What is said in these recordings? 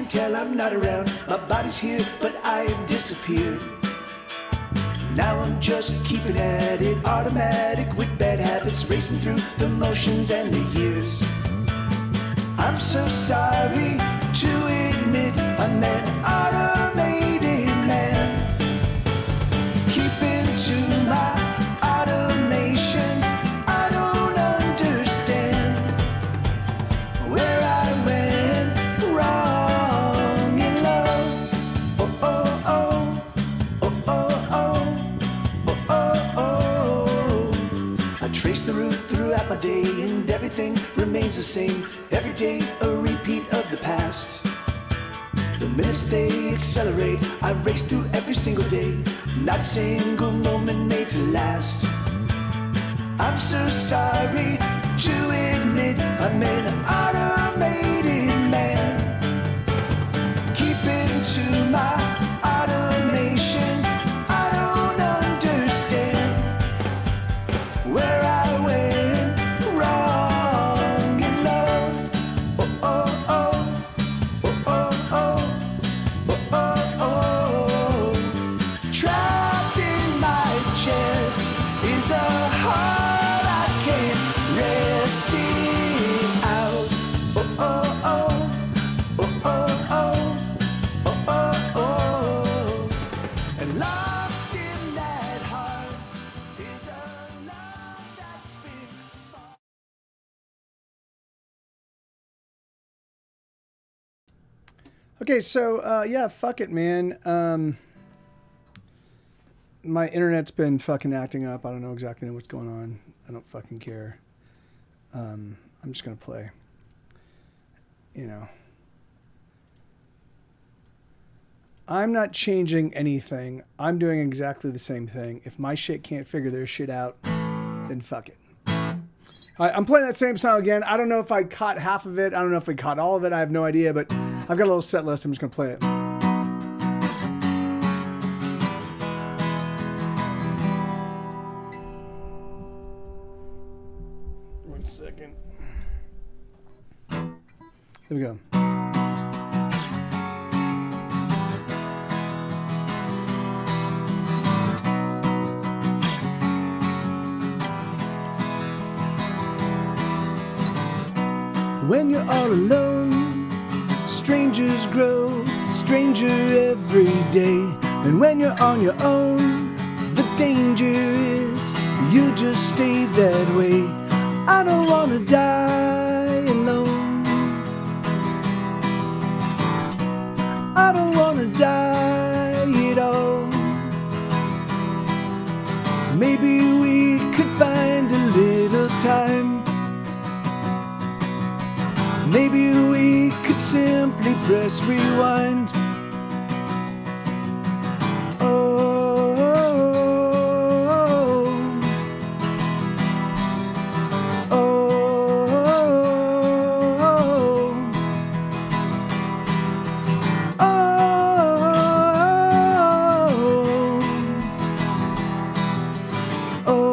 Tell I'm not around. My body's here, but I have disappeared. Now I'm just keeping at it, automatic with bad habits, racing through the motions and the years. I'm so sorry to admit I'm an automated man, keeping to my automation. I don't understand where I went wrong. Trace the route throughout my day and everything remains the same. Every day a repeat of the past. The minutes they accelerate, I race through every single day. Not a single moment made to last. I'm so sorry to admit I'm an automated man, keeping to my automation. I don't understand where I went wrong in love. Oh, oh, oh, oh, oh, oh, oh, oh. Trapped in my chest is a heart I can't rest it out. Oh, oh, oh, oh, oh, oh, oh, oh. And locked in that heart is a love that's been fought. Okay, so yeah, fuck it, man. My internet's been fucking acting up. I don't know exactly what's going on. I don't fucking care. I'm just gonna play. You know, I'm not changing anything. I'm doing exactly the same thing. If my shit can't figure their shit out, then fuck it. All right, I'm playing that same song again. I don't know if I caught half of it. I don't know if we caught all of it. I have no idea, but I've got a little set list. I'm just gonna play it. One second. Here we go. When you're all alone, strangers grow stranger every day. And when you're on your own, the danger is you just stay that way. I don't wanna die alone. I don't wanna die at all. Maybe we could find a little time. Maybe we could simply press rewind. Oh, oh, oh,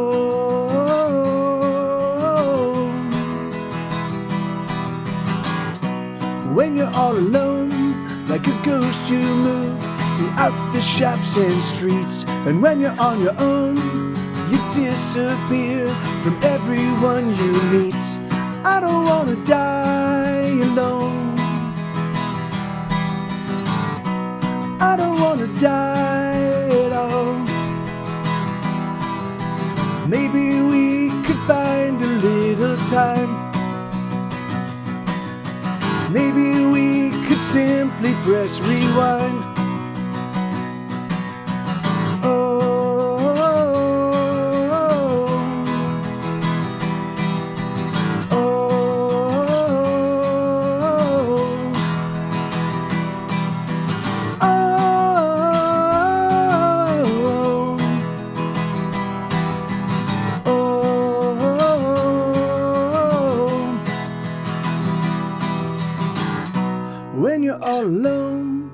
when you're all alone, like a ghost you move throughout the shops and streets. And when you're on your own, you disappear from everyone you meet. I don't wanna die alone. I don't wanna die at all. Maybe we could find a little time. Maybe we could simply press rewind. When you're all alone,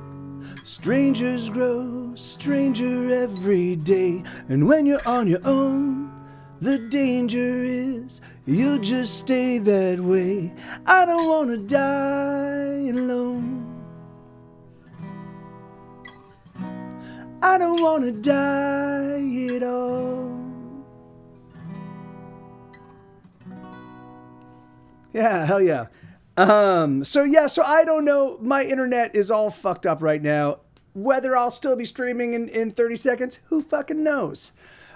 strangers grow stranger every day. And when you're on your own, the danger is you'll just stay that way. I don't want to die alone. I don't want to die at all. Yeah, hell yeah. So I don't know. My internet is all fucked up right now. Whether I'll still be streaming in 30 seconds, who fucking knows?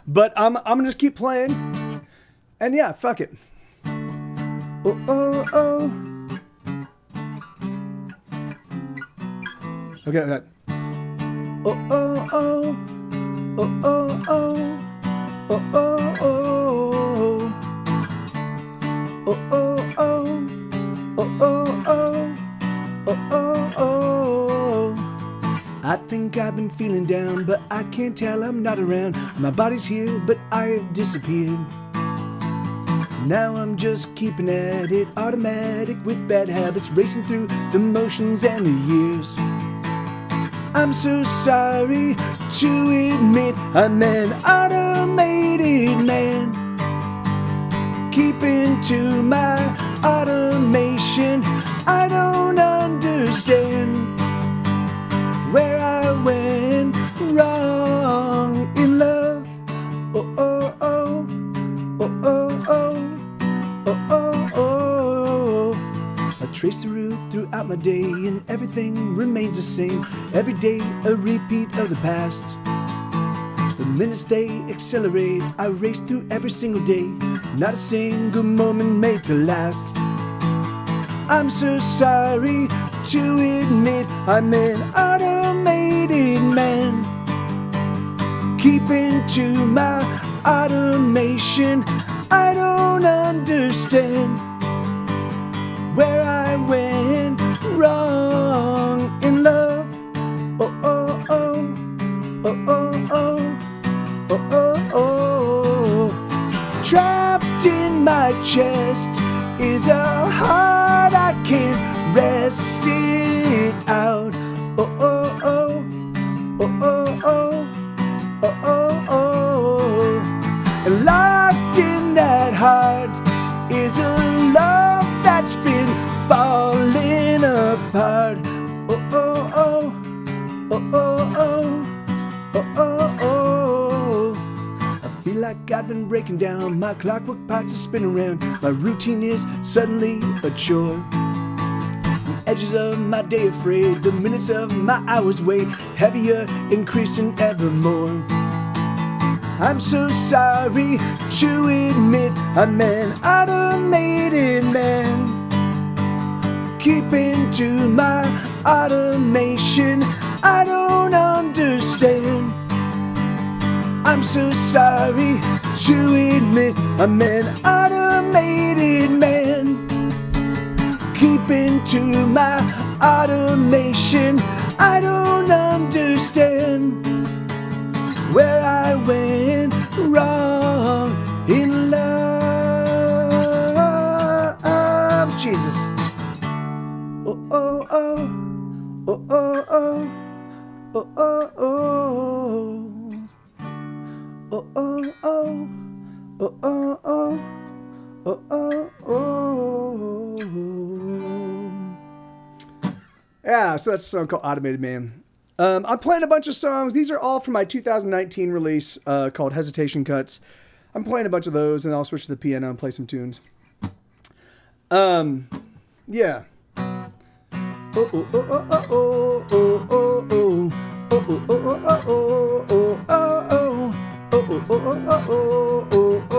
But I'm gonna just keep playing. And yeah, fuck it. Oh, oh, oh. Okay. Oh, oh, oh. Oh, oh, oh. Oh, oh, oh. Oh, oh, oh. Oh, oh, oh, oh, oh, oh. I think I've been feeling down, but I can't tell I'm not around. My body's here, but I have disappeared. Now I'm just keeping at it, automatic with bad habits, racing through the motions and the years. I'm so sorry to admit I'm an automated man. Keeping to my automation, I don't understand where I went wrong in love. Oh, oh, oh, oh, oh, oh, oh, oh, oh. I trace the route throughout my day and everything remains the same. Every day a repeat of the past. The minutes they accelerate, I race through every single day. Not a single moment made to last. I'm so sorry to admit I'm an automated man. Keeping to my automation, I don't understand where I went wrong in love. Oh, oh, oh, oh, oh, oh, oh, oh, oh. Trapped in my chest is a heart I can't rest it out. Oh, oh, oh, oh, oh, oh, oh, oh, oh. And locked in that heart is a love that's been falling apart. Oh, oh, oh, oh, oh, oh, oh, oh, oh. I feel like I've been breaking down. My clockwork parts are spinning around. My routine is suddenly a chore. The edges of my day are frayed. The minutes of my hours weigh heavier, increasing ever more. I'm so sorry to admit I'm an automated man. Keeping to my automation, I don't understand. I'm so sorry to admit I'm an automated man. Keeping to my automation, I don't understand where I went wrong in love. Jesus. Oh, oh, oh, oh, oh, oh, oh, oh, oh. Oh, oh, oh, oh, oh, oh, oh, oh, oh. Yeah, so that's a song called Automated Man. I'm playing a bunch of songs. These are all from my 2019 release called Hesitation Cuts. I'm playing a bunch of those, and I'll switch to the piano and play some tunes. Yeah. Oh, oh, oh, oh, oh, oh, oh, oh, oh, oh, oh, oh, oh, oh, oh, oh. Oh, oh, oh, oh, oh, oh, oh,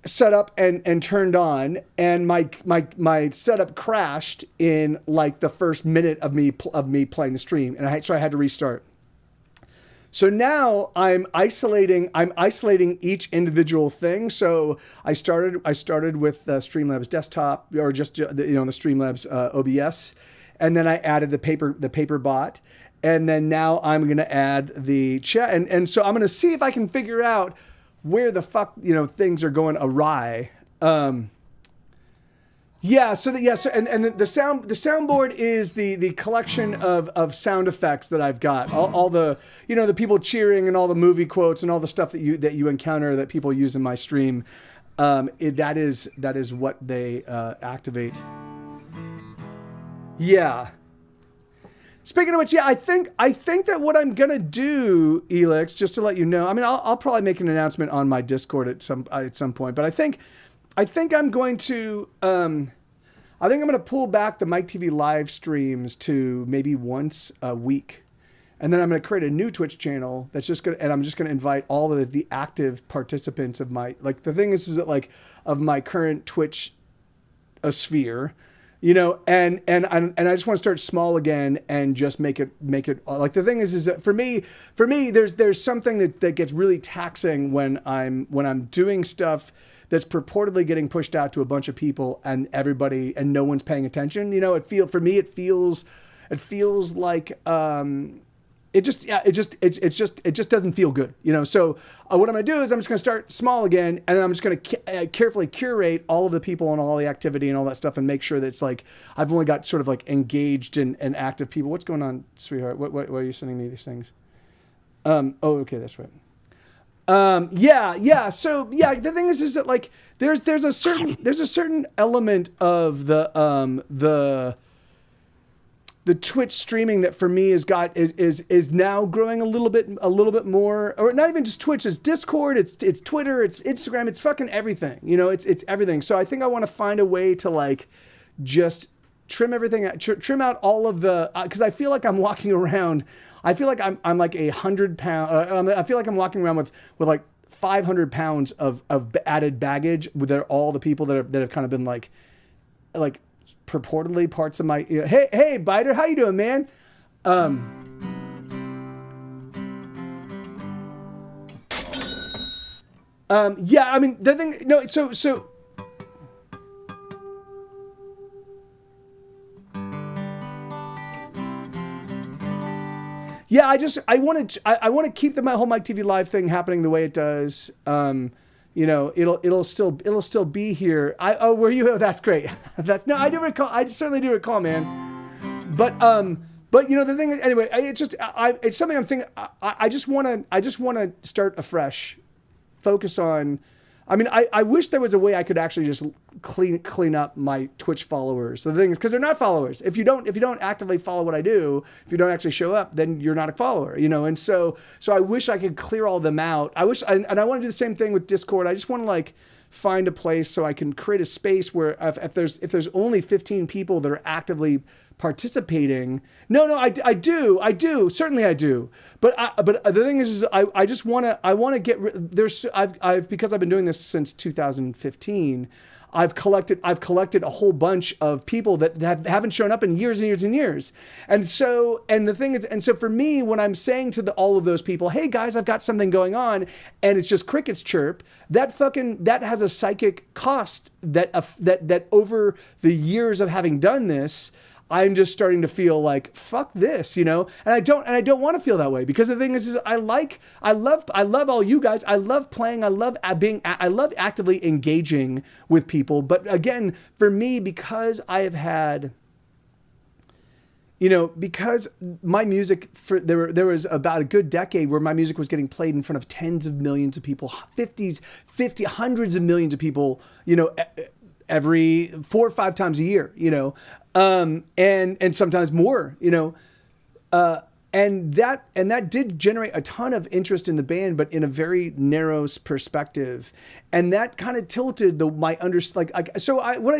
set up and turned on, and my setup crashed in like the first minute of me playing the stream, and so I had to restart. So now I'm isolating each individual thing. So I started with Streamlabs desktop, or just the Streamlabs OBS, and then I added the paper bot, and then now I'm going to add the chat, and so I'm going to see if I can figure out where the fuck things are going awry. And the soundboard is the collection of sound effects that I've got, all the the people cheering and all the movie quotes and all the stuff that you encounter that people use in my stream. That is what they activate. Yeah. Speaking of which, yeah, I think that what I'm gonna do, Elix, just to let you know, I mean, I'll probably make an announcement on my Discord at some point, but I think I'm going to pull back the Mike TV live streams to maybe once a week, and then I'm gonna create a new Twitch channel and I'm just gonna invite all of the active participants of my, like, the thing is that, like, of my current Twitch sphere. And I just want to start small again and just make it like, the thing is that for me there's something that gets really taxing when I'm doing stuff that's purportedly getting pushed out to a bunch of people and everybody and no one's paying attention. It feels like it just doesn't feel good, So what I'm gonna do is I'm just gonna start small again, and then I'm just gonna carefully curate all of the people and all the activity and all that stuff, and make sure that it's like I've only got sort of like engaged and active people. What's going on, sweetheart? Why are you sending me these things? Okay, that's right. Yeah. So yeah, the thing is that, like, there's a certain element of the Twitch streaming that for me is now growing a little bit more, or not even just Twitch, it's Discord, it's Twitter, it's Instagram, it's fucking everything. It's everything. So I think I want to find a way to, like, just trim everything out, trim out all of the, because I feel like I'm walking around. I feel like I'm like 100 pound. I feel like I'm walking around with like 500 pounds of added baggage with all the people that have kind of been like purportedly parts of my, hey Biter, how you doing, man? Yeah, I mean, the thing, no, so yeah, I want to keep the whole Mike TV Live thing happening the way it does. It'll still be here. Were you? That's great. I do recall. I certainly do recall, man. But the thing is, anyway, it's something I'm thinking. I just want to start afresh, focus on. I mean, I wish there was a way I could actually just clean up my Twitch followers. So the thing is, because they're not followers. If you don't actively follow what I do, if you don't actually show up, then you're not a follower, And so I wish I could clear all them out. I want to do the same thing with Discord. I just want to, like, find a place so I can create a space where if there's only 15 people that are actively participating. No, I do. Certainly I do. But the thing is I just want to get I've because I've been doing this since 2015. I've collected a whole bunch of people that haven't shown up in years and years and years. And so for me, when I'm saying to all of those people, hey guys, I've got something going on, and it's just crickets chirp, that has a psychic cost that over the years of having done this, I'm just starting to feel like, fuck this, and I don't want to feel that way, because the thing is I love all you guys. I love playing. I love actively engaging with people. But again, for me, because I have had, because my music, there was about a good decade where my music was getting played in front of tens of millions of people, hundreds of millions of people, every 4 or 5 times a year, and sometimes more, and that did generate a ton of interest in the band, but in a very narrow perspective, and that kind of tilted what I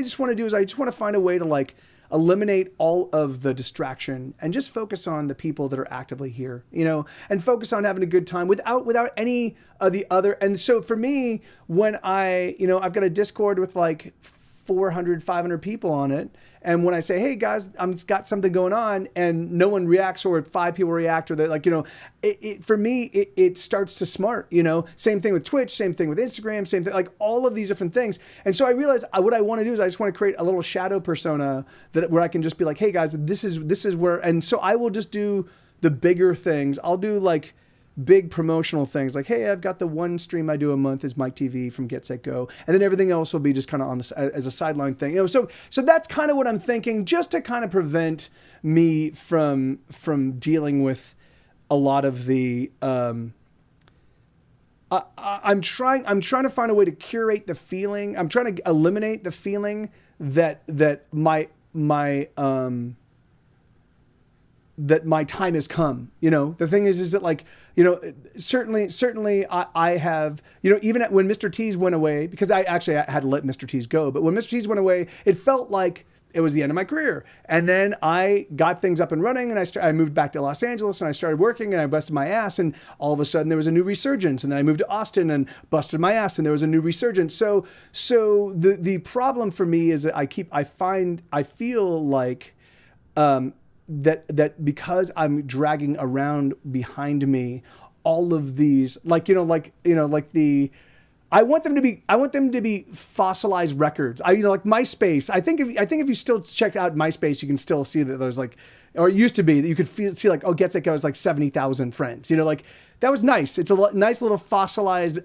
just want to do is I just want to find a way to, like, eliminate all of the distraction and just focus on the people that are actively here, you know, and focus on having a good time without any of the other. And so for me, when I've got a Discord with like 400, 500 people on it. And when I say, hey guys, I've got something going on and no one reacts or 5 people react or they're like, you know, for me, it starts to smart, you know, same thing with Twitch, same thing with Instagram, same thing, like all of these different things. And so I realized what I want to do is I just want to create a little shadow persona where I can just be like, hey guys, this is where, and so I will just do the bigger things. I'll do like big promotional things like, hey, I've got the one stream I do a month is Mike TV from Get Set Go, and then everything else will be just kind of on this as a sideline thing, you know. So that's kind of what I'm thinking, just to kind of prevent me from dealing with a lot of the. I'm trying to find a way to curate the feeling. I'm trying to eliminate the feeling that my time has come. You know, the thing is that like, you know, certainly I have, you know, even when Mr. T's went away, because I had to let Mr. T's go, but when Mr. T's went away, it felt like it was the end of my career. And then I got things up and running, and I moved back to Los Angeles and I started working and I busted my ass, and all of a sudden there was a new resurgence. And then I moved to Austin and busted my ass and there was a new resurgence. So the problem for me is that I feel like, that because I'm dragging around behind me all of these, I want them to be fossilized records. Like MySpace. I think if you still check out MySpace, you can still see that there's like, or it used to be that you could see like, oh, Get Set Go has like 70,000 friends. You know, like that was nice. It's a nice little fossilized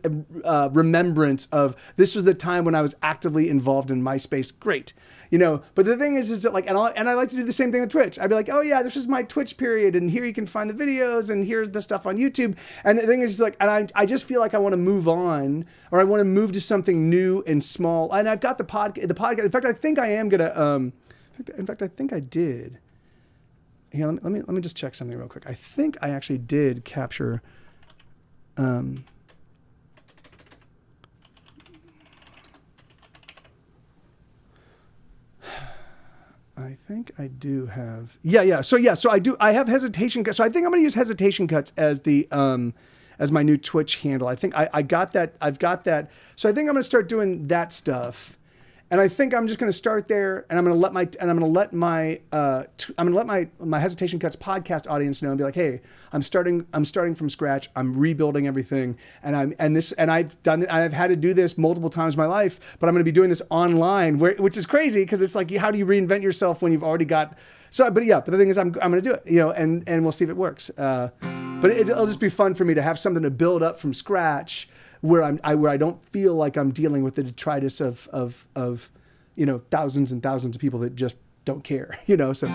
remembrance of this was the time when I was actively involved in MySpace. Great. You know, but the thing is that like, and I like to do the same thing with Twitch. I'd be like, oh yeah, this is my Twitch period, and here you can find the videos, and here's the stuff on YouTube. And the thing is like, and I just feel like I want to move on, or I want to move to something new and small. And I've got the podcast. In fact, I think I am gonna. In fact, I think I did. Here, let me just check something real quick. I think I actually did capture. I think I do have, So I have hesitation cuts. So I think I'm going to use hesitation cuts as the, as my new Twitch handle. I think I got that. I've got that. So I think I'm going to start doing that stuff. And I think I'm just going to start there, and I'm going to let my Hesitation Cuts podcast audience know and be like, hey, I'm starting from scratch. I'm rebuilding everything, and I've had to do this multiple times in my life, but I'm going to be doing this online, which is crazy because it's like, how do you reinvent yourself when you've already got? So, but the thing is, I'm going to do it, you know, and we'll see if it works. But it'll just be fun for me to have something to build up from scratch, where I don't feel like I'm dealing with the detritus of you know, thousands and thousands of people that just don't care, you know. So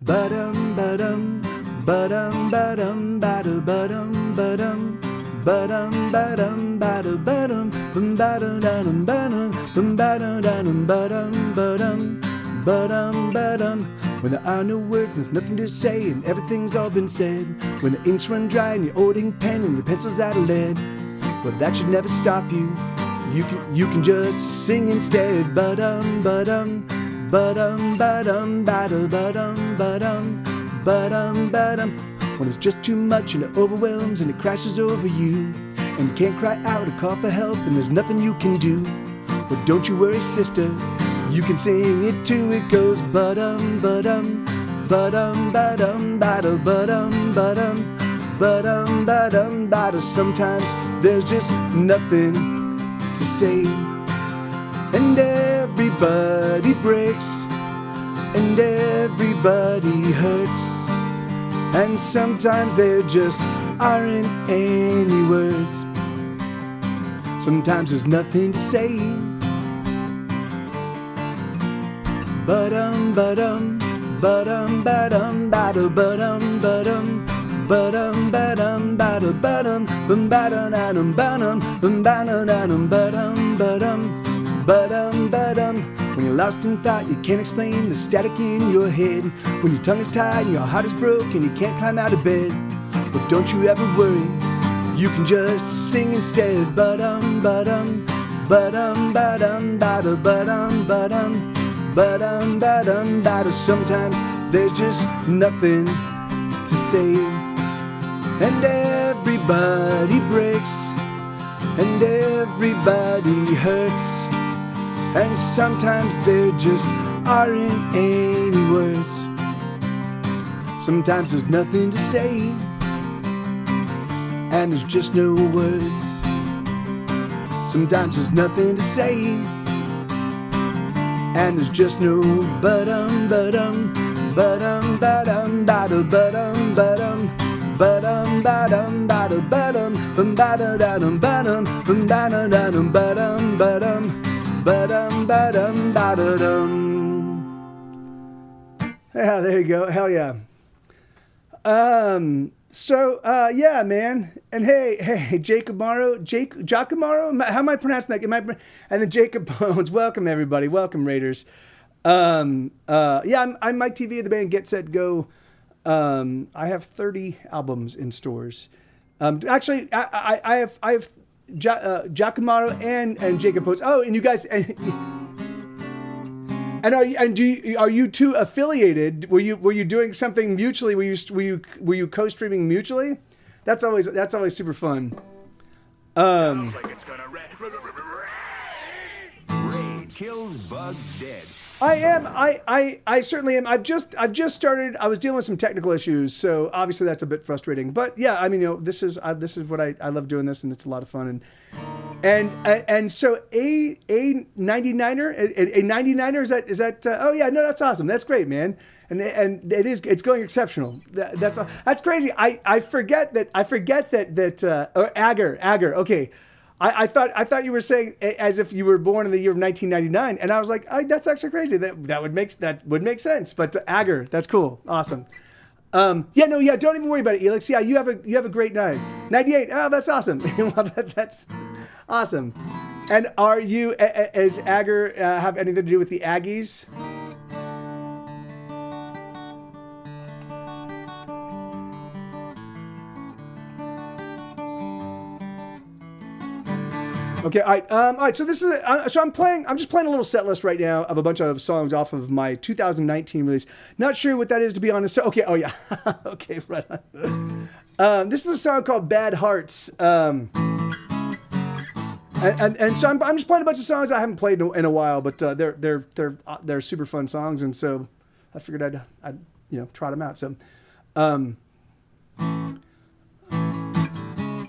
ba-dum ba-dum ba-dum ba-dum ba-dum ba-dum ba-dum ba-dum ba-dum ba-dum ba-dum ba-dum ba-dum ba-dum ba-dum. When there are no words, there's nothing to say, and everything's all been said. When the inks run dry and your old ink pen and your pencil's out of lead, well, that should never stop you. You can just sing instead. Ba-dum, ba-dum, ba-dum, ba-dum, ba-dum, ba-dum, ba-dum, ba-dum, ba-dum. When it's just too much and it overwhelms and it crashes over you, and you can't cry out or call for help and there's nothing you can do. But don't you worry, sister, you can sing it too. It goes ba-dum, ba-dum, ba-dum, ba-dum, ba-dum, ba-dum, ba-dum, ba-dum, ba-dum, ba-dum. Sometimes there's just nothing to say, and everybody breaks, and everybody hurts, and sometimes there just aren't any words. Sometimes there's nothing to say. Ba-dum, ba-dum, ba-dum, ba-dum, ba-dum, ba-dum, ba-dum. Ba-dum, ba-dum, ba-dum, ba-dum, bum, ba-dum, ba-dum, bum, ba-dum, ba-dum, ba-dum, ba-dum, ba-dum. When you're lost in thought, you can't explain the static in your head. When your tongue is tied and your heart is broken, you can't climb out of bed. But don't you ever worry, you can just sing instead. Ba-dum, ba-dum, ba-dum, ba-dum, ba-dum, ba-dum, ba-dum, Ba-dum, sometimes there's just nothing to say. And everybody breaks, and everybody hurts. And sometimes there just aren't any words. Sometimes there's nothing to say, and there's just no words. Sometimes there's nothing to say, and there's just no ba-dum, ba-dum, ba-dum, ba-dum, ba-dum, ba-dum, ba-dum, ba-dum, ba-dum, ba-dum, ba-dum, ba-da-da-dum, ba-dum, ba-da-da-dum, ba-dum, ba-dum, ba-dum, ba-dum, ba-da-dum. Yeah, there you go. Hell yeah. Yeah, man. And hey, Jacob Morrow, Giacomo, how am I pronouncing that? And then Jacob Bones. Welcome everybody. Welcome Raiders. I'm Mike TV of the band Get Set Go. I have 30 albums in stores. Actually, I have Giacomo and Jacob Bones. Oh, and you guys. And are you two affiliated? Were you doing something mutually? Were you co-streaming mutually? That's always super fun. Sounds like it's gonna raid kills bugs dead. I am. I certainly am. I've just started. I was dealing with some technical issues, so obviously that's a bit frustrating. But yeah, I mean, this is what I love doing this, and it's a lot of fun. And so a 99er is that oh yeah, no, that's awesome. That's great, man. And it's going exceptional. That's crazy. I forget that or Agar. Okay. I thought you were saying as if you were born in the year of 1999, and I was like, that's actually crazy. That would make sense. But Agar, that's cool, awesome. Don't even worry about it, Elix. Yeah, you have a great night. 98. Oh, that's awesome. Well, that's awesome. And are you, as Agar, have anything to do with the Aggies? Okay, all right. So this is I'm just playing a little set list right now of a bunch of songs off of my 2019 release. Not sure what that is, to be honest. So okay, oh yeah, okay, right on. This is a song called "Bad Hearts," and so I'm just playing a bunch of songs I haven't played in a while, but they're super fun songs, and so I figured I'd try them out. So,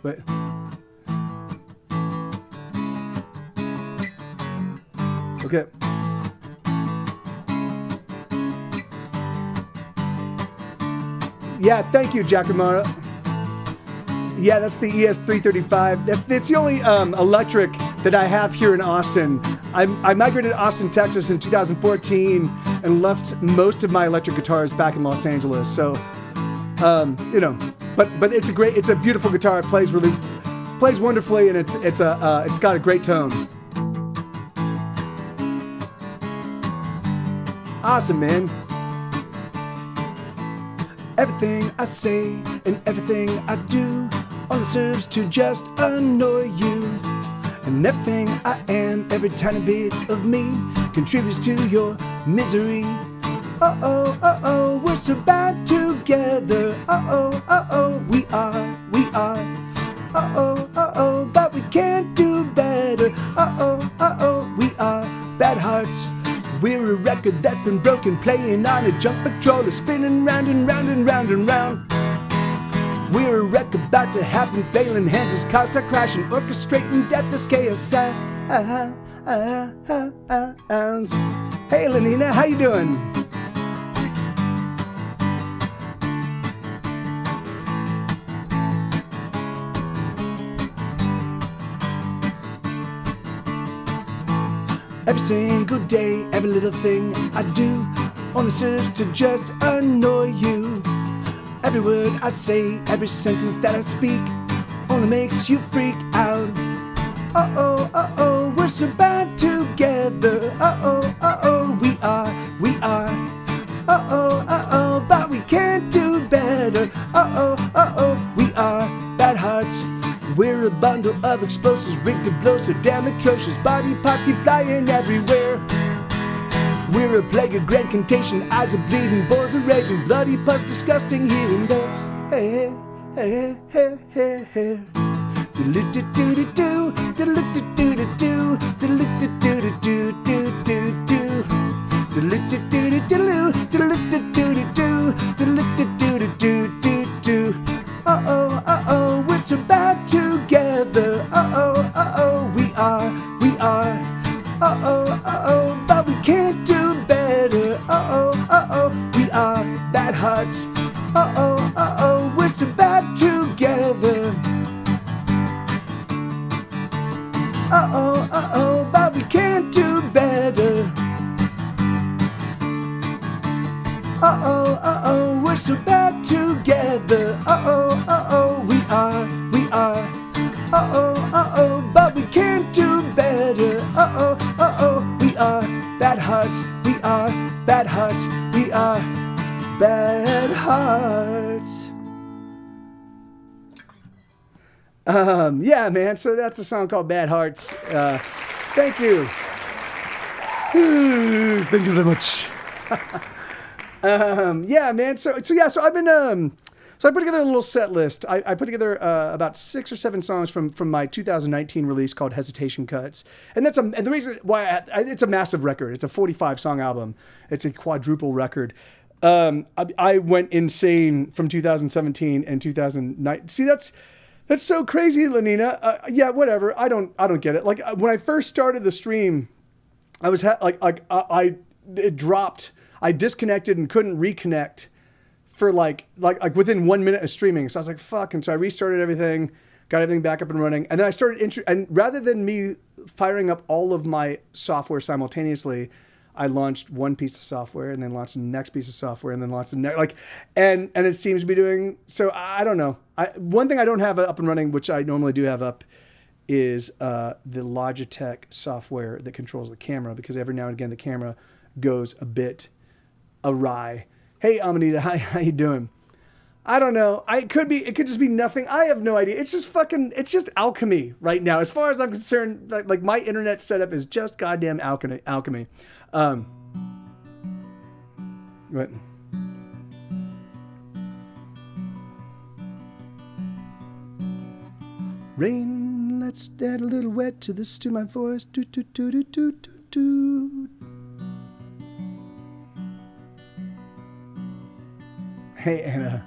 but. Okay. Yeah, thank you, Giacomo. Yeah, that's the ES335. That's the only electric that I have here in Austin. I migrated to Austin, Texas in 2014 and left most of my electric guitars back in Los Angeles. So, but it's a beautiful guitar. It plays wonderfully, and it's got a great tone. Awesome, man. Everything I say and everything I do only serves to just annoy you. And everything I am, every tiny bit of me contributes to your misery. Uh-oh, we're so bad together. Uh-oh, we are. Uh-oh, but we can't do better. Uh-oh, we are bad hearts. We're a record that's been broken, playing on a jump controller, spinning round and round and round and round. We're a wreck about to happen, failing hands as cars start crashing, orchestrating death as chaos. Hey, Lenina, how you doing? Every single day, every little thing I do only serves to just annoy you. Every word I say, every sentence that I speak only makes you freak out. Uh-oh, we're so bad together. Uh-oh, we are. Uh-oh, but we can't do better. Uh-oh, we are bad hearts. We're a bundle of explosives rigged to blow so damn atrocious. Body parts keep flying everywhere. We're a plague of grand contagion, eyes are bleeding, boils are raging, bloody pus disgusting here and there. Hey, hey, hey, hey, hey. Do-do-do-do-do, do-do-do-do-do, do-do-do-do-do-do-do-do. Do-do-do-do-do, do-do-do-do-do, do-do-do-do-do-do. Uh-oh, uh-oh, we're so bad together. Uh-oh, uh-oh, we are. Uh-oh, uh-oh, but we can't do better. Uh-oh, uh-oh, we are bad hearts. Uh-oh, uh-oh, we're so bad together. Uh-oh, uh-oh, but we can't do better. Uh-oh, uh-oh, we're so bad together. Uh-oh, uh-oh, we are. Uh-oh, uh-oh, but we can't do better. Uh-oh, uh-oh, we are bad hearts. We are bad hearts. We are bad hearts. Yeah, man, so that's a song called Bad Hearts. Thank you. Thank you very much. Yeah, man. So I've been so I put together a little set list. I put together about 6 or 7 songs from my 2019 release called Hesitation Cuts, and and the reason why it's a massive record. It's a 45 song album. It's a quadruple record. I went insane from 2017 and 2009. See, that's so crazy, Lenina. Yeah, whatever. I don't get it. Like when I first started the stream, I was it dropped. I disconnected and couldn't reconnect for like within 1 minute of streaming. So I was like, fuck. And so I restarted everything, got everything back up and running. And then I started, and rather than me firing up all of my software simultaneously, I launched one piece of software and then launched the next piece of software and then launched the next, and it seems to be doing, so I don't know. One thing I don't have up and running, which I normally do have up, is the Logitech software that controls the camera, because every now and again the camera goes a bit awry. Hey, Amanita, how you doing? I don't know. It could just be nothing. I have no idea. It's just alchemy right now. As far as I'm concerned, like my internet setup is just goddamn alchemy. What? Rain, let's add a little wet to my voice. Do do do do do do do. Hey, Anna.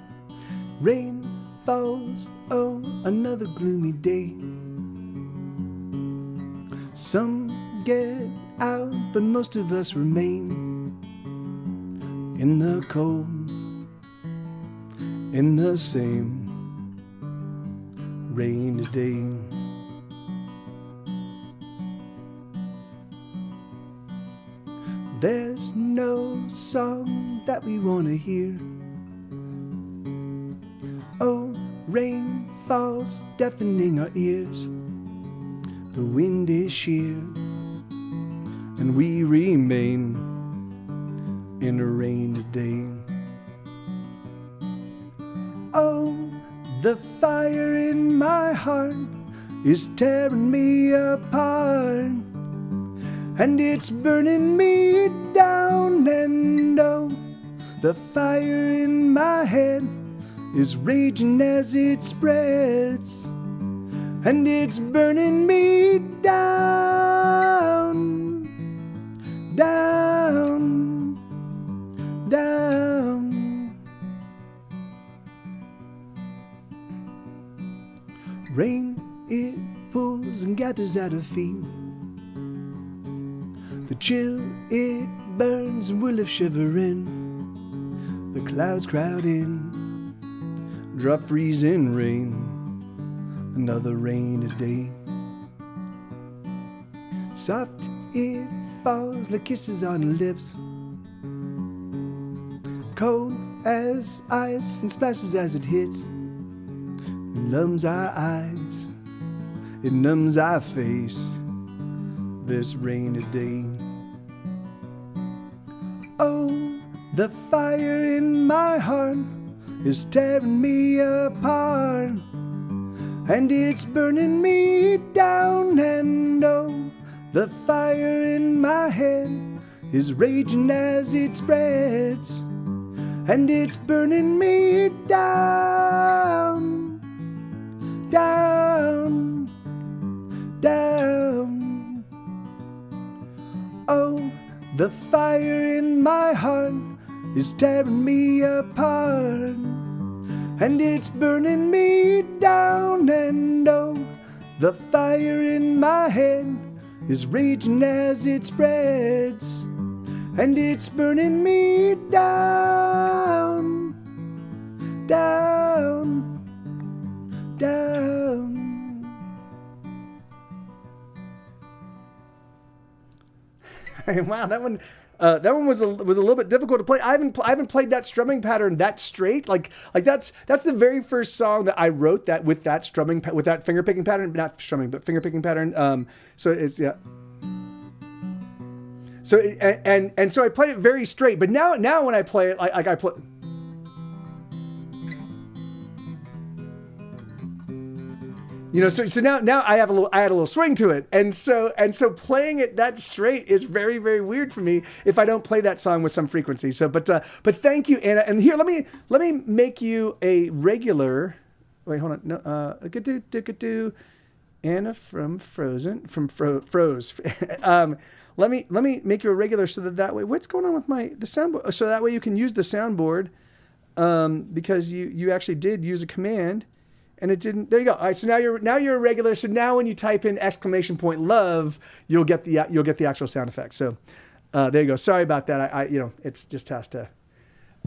Rain falls, oh, another gloomy day. Some get out, but most of us remain in the cold, in the same rainy day. There's no song that we want to hear. Oh, rain falls, deafening our ears. The wind is sheer, and we remain in a rainy day. Oh, the fire in my heart is tearing me apart, and it's burning me down. And oh, the fire in my head is raging as it spreads, and it's burning me down, down, down. Rain, it pours and gathers at our feet. The chill, it burns and we're left shivering. The clouds crowd in, drop freezing rain, another rainy day. Soft it falls like kisses on her lips, cold as ice and splashes as it hits. It numbs our eyes, it numbs our face, this rainy day. Oh, the fire in my heart is tearing me apart, and it's burning me down. And oh, the fire in my head is raging as it spreads, and it's burning me down, down, down. Oh, the fire in my heart is tearing me apart, and it's burning me down. And oh, the fire in my head is raging as it spreads, and it's burning me down, down, down. Wow, that one was a little bit difficult to play. I haven't played that strumming pattern that straight. Like that's the very first song that I wrote that with that strumming with that finger picking pattern, not strumming but finger picking pattern. So it's yeah. So and so I played it very straight. But now when I play it, like I play. You know, so now I had a little swing to it, and so playing it that straight is very, very weird for me if I don't play that song with some frequency. So, but thank you, Anna. And here, let me make you a regular. Wait, hold on. No, Anna from Frozen Froze. Let me make you a regular so that way. What's going on with the soundboard? So that way you can use the soundboard, because you actually did use a command. And it didn't. There you go. All right. So now you're a regular. So now when you type in !love, you'll get the actual sound effect. So there you go. Sorry about that. It's just has to.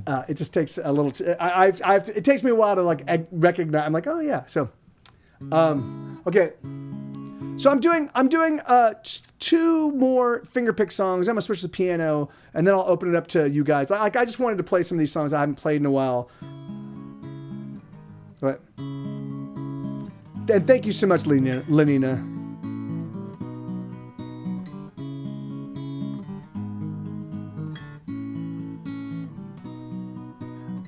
It just takes a little. It takes me a while to like recognize. I'm like, oh yeah. So, okay. So I'm doing 2 more fingerpick songs. I'm gonna switch to the piano, and then I'll open it up to you guys. I just wanted to play some of these songs I haven't played in a while. But. And thank you so much, Lenina.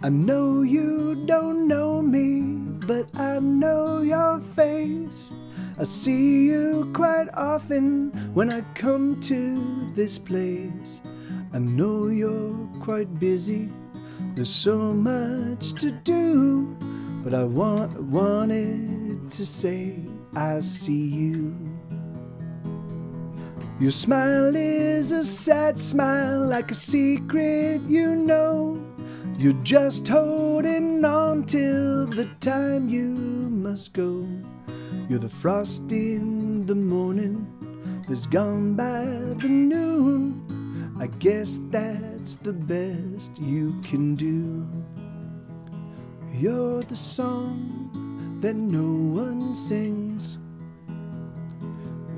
I know you don't know me, but I know your face. I see you quite often when I come to this place. I know you're quite busy, there's so much to do, but I wanted to say I see you. Your smile is a sad smile, like a secret you know. You're just holding on till the time you must go. You're the frost in the morning that's gone by the noon. I guess that's the best you can do. You're the song that no one sings.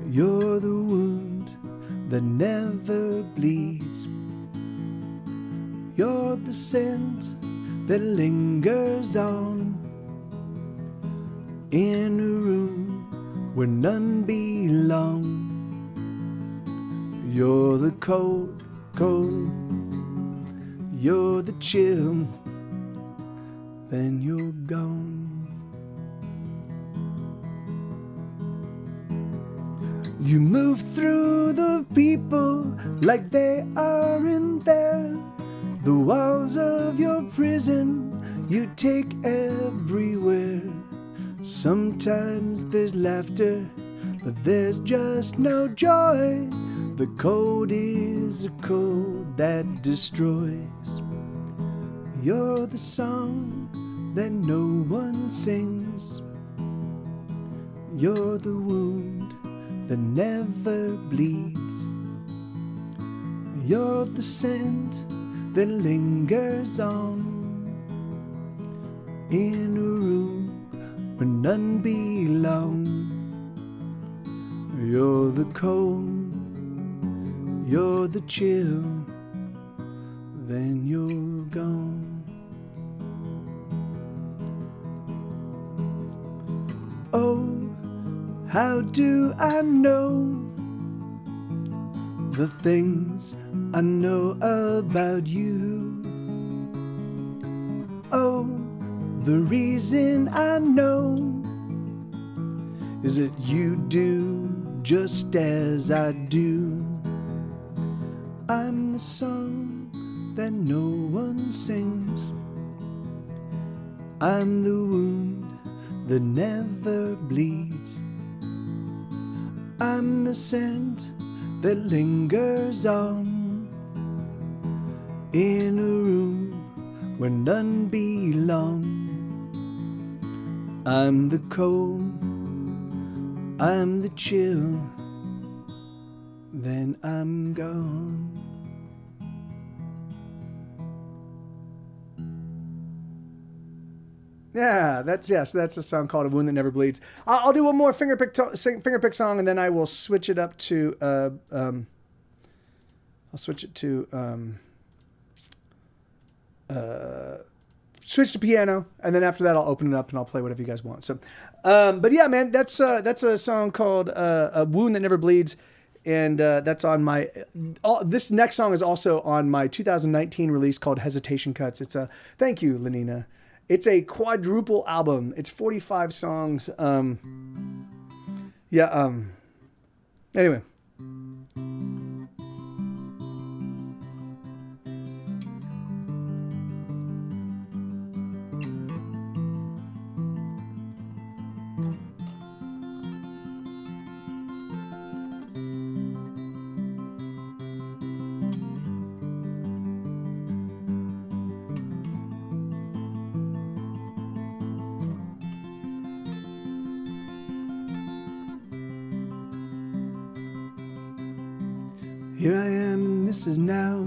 You're the wound that never bleeds. You're the scent that lingers on in a room where none belong. You're the cold, cold. You're the chill. Then you're gone. You move through the people like they are in there. The walls of your prison you take everywhere. Sometimes there's laughter, but there's just no joy. The cold is a cold that destroys. You're the song that no one sings. You're the wound that never bleeds. You're the scent that lingers on in a room where none belong. You're the cold, you're the chill, then you're gone. Oh, how do I know the things I know about you? Oh, the reason I know is that you do just as I do. I'm the song that no one sings. I'm the wound that never bleeds. I'm the scent that lingers on in a room where none belong. I'm the cold, I'm the chill, then I'm gone. Yeah, that's a song called "A Wound That Never Bleeds." I'll do one more fingerpick song, and then I will switch it up to switch to piano, and then after that I'll open it up and I'll play whatever you guys want. So, but yeah, man, that's a song called "A Wound That Never Bleeds," and that's on my. This next song is also on my 2019 release called "Hesitation Cuts." It's a thank you, Lenina. It's a quadruple album. It's 45 songs. Anyway. Here I am and this is now,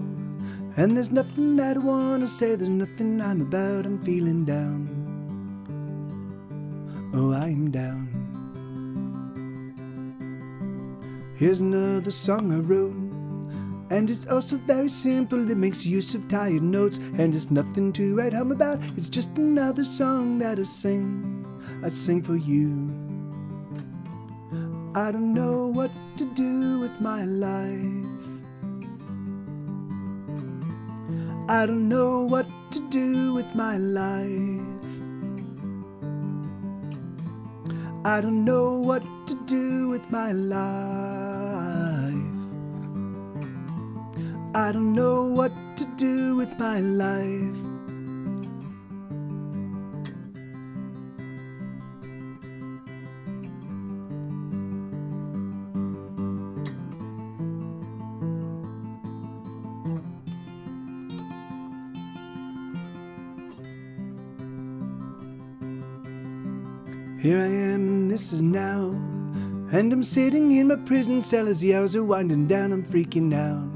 and there's nothing that I want to say, there's nothing I'm about, I'm feeling down. Oh, I am down. Here's another song I wrote, and it's also very simple, it makes use of tired notes, and it's nothing to write home about, it's just another song that I sing for you. I don't know what to do with my life. I don't know what to do with my life. I don't know what to do with my life. I don't know what to do with my life. Here I am and this is now, and I'm sitting in my prison cell as the hours are winding down. I'm freaking out.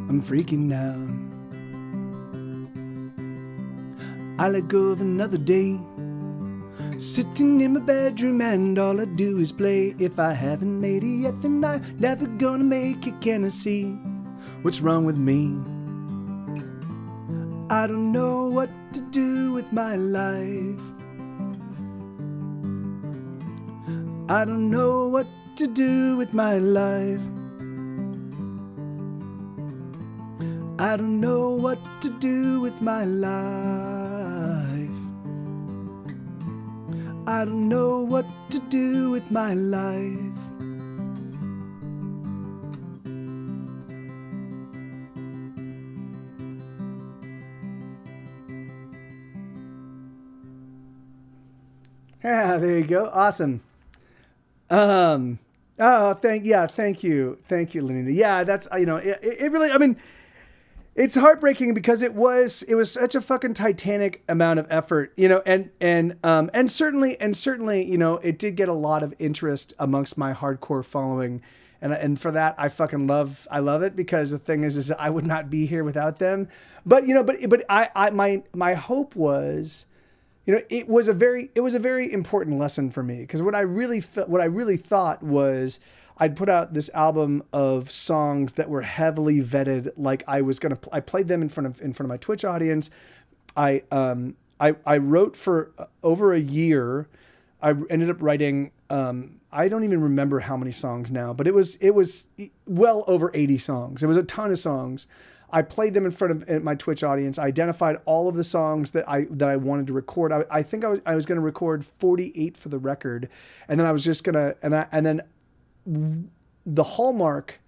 I'm freaking out. I let go of another day, sitting in my bedroom and all I do is play. If I haven't made it yet, then I'm never gonna make it. Can I see what's wrong with me? I don't know what to do with my life. I don't know what to do with my life. I don't know what to do with my life. I don't know what to do with my life. Yeah, there you go. Awesome. Thank you, Lenina. Yeah, that's, it really, I mean, it's heartbreaking because it was such a fucking titanic amount of effort, and certainly, it did get a lot of interest amongst my hardcore following. And for that, I love it, because the thing is I would not be here without them. But, my hope was, it was a very important lesson for me, because what I really thought was I'd put out this album of songs that were heavily vetted. Like I played them in front of my Twitch audience. I wrote for over a year. I ended up writing, I don't even remember how many songs now, but it was well over 80 songs. It was a ton of songs. I played them in front of my Twitch audience. I identified all of the songs that I wanted to record. I think I was going to record 48 for the record, and then I was just gonna and then the hallmark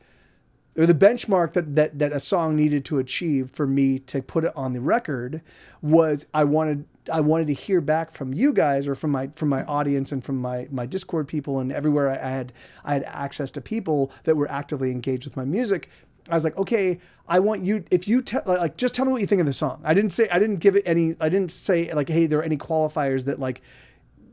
or the benchmark that a song needed to achieve for me to put it on the record was I wanted to hear back from you guys, or from my audience and from my Discord people and everywhere I had access to people that were actively engaged with my music. I was like, okay, I want you, if you just tell me what you think of the song. I didn't say like, hey, there are any qualifiers that like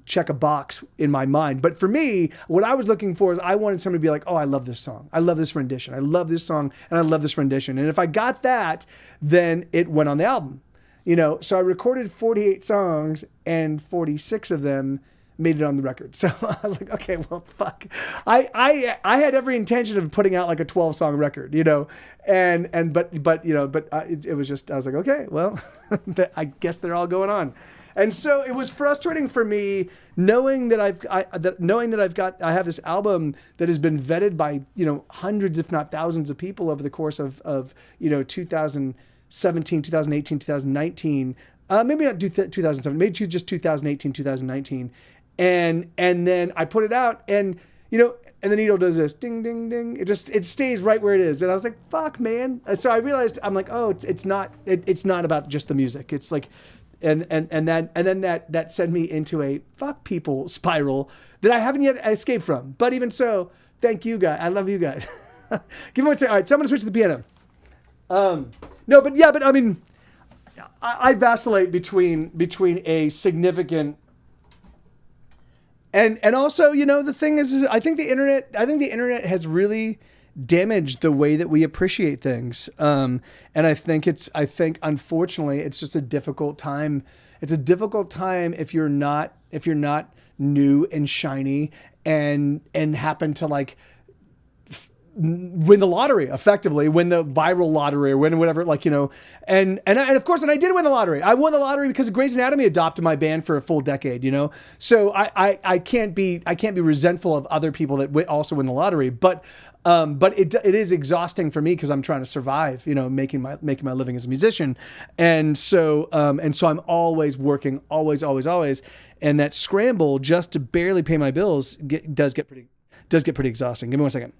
check a box in my mind. But for me, what I was looking for is I wanted somebody to be like, oh, I love this song. I love this rendition. I love this song and I love this rendition. And if I got that, then it went on the album. So I recorded 48 songs and 46 of them made it on the record. So I was like, okay, well, fuck. I had every intention of putting out like a 12-song record, but it was just, I was like, okay, well, I guess they're all going on. And so it was frustrating for me knowing that I have this album that has been vetted by, hundreds, if not thousands of people over the course of 2017, 2018, 2019, maybe not 2007, maybe just 2018, 2019. And then I put it out and the needle does this ding, ding, ding. It stays right where it is. And I was like, fuck, man. So I realized, I'm like, oh, it's not about just the music. It's like, and then that sent me into a fuck people spiral that I haven't yet escaped from. But even so, thank you guys. I love you guys. Give me one second. All right, so I'm gonna switch to the piano. But I mean, I vacillate between a significant and also, the thing is I think the internet has really damaged the way that we appreciate things. And I think unfortunately it's just a difficult time. It's a difficult time if you're not new and shiny and happen to like win the lottery, effectively win the viral lottery or win whatever, and of course, I did win the lottery. I won the lottery because Grey's Anatomy adopted my band for a full decade, so I can't be resentful of other people that also win the lottery, but it is exhausting for me because I'm trying to survive, making my living as a musician. And so I'm always working, always, and that scramble just to barely pay my bills does get pretty exhausting. Give me one second.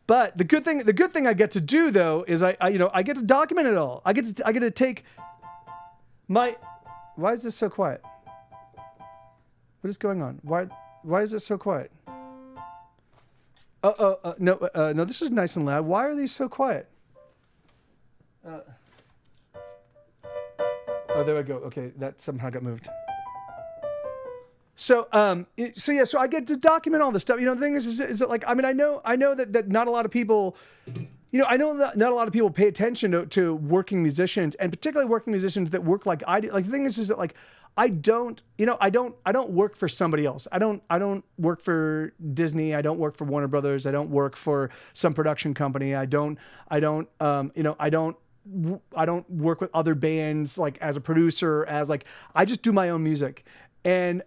But the good thing I get to do though is I get to document it all. I get to take my. Why is this so quiet? What is going on? Why is it so quiet? No, this is nice and loud. Why are these so quiet? Oh, there we go. Okay, that somehow got moved. So I get to document all this stuff. The thing is that like, I mean, I know that not a lot of people, I know that not a lot of people pay attention to working musicians, and particularly working musicians that work like I do. Like the thing is that like, I don't work for somebody else. I don't work for Disney. I don't work for Warner Brothers. I don't work for some production company. I don't work with other bands like as a producer, I just do my own music. And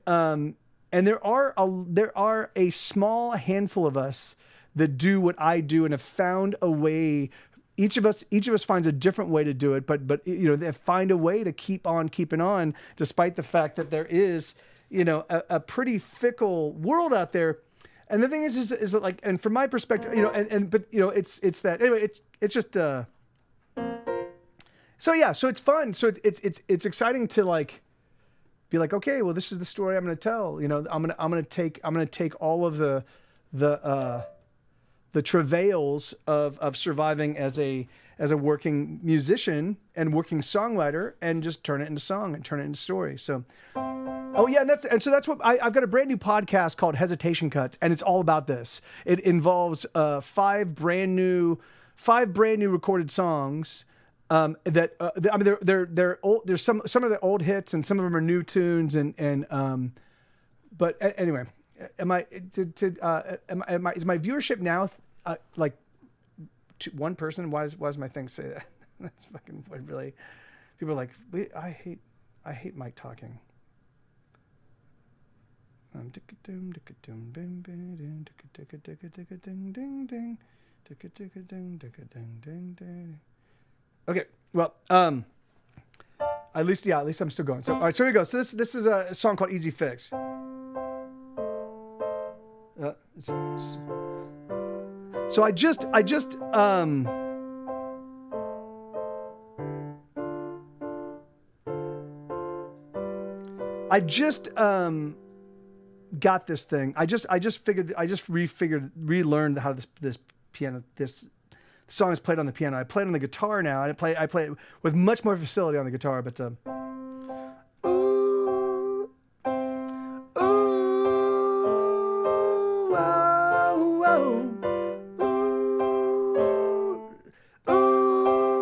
there are a small handful of us that do what I do and have found a way. Each of us finds a different way to do it, but they find a way to keep on keeping on, despite the fact that there is a pretty fickle world out there. And the thing is that like, and from my perspective, it's that anyway. It's just so it's fun. So it's exciting to like. Be like, okay, well, this is the story I'm going to tell. I'm going to take all of the travails of surviving as a working musician and working songwriter and just turn it into song and turn it into story. So, so that's what I've got a brand new podcast called Hesitation Cuts, and it's all about this. It involves 5 brand new recorded songs. I mean, they're old. There's some of the old hits and some of them are new tunes but anyway, is my viewership now like to one person? Why does my thing say that? That's fucking really. People are like, I hate Mike talking. Okay, well, at least I'm still going. So, all right, so here we go. So this is a song called Easy Fix. So I just got this thing. I just relearned how this song is played on the piano. I play it on the guitar now. I play it with much more facility on the guitar, but ooh, ooh, wow, wow. Ooh, ooh,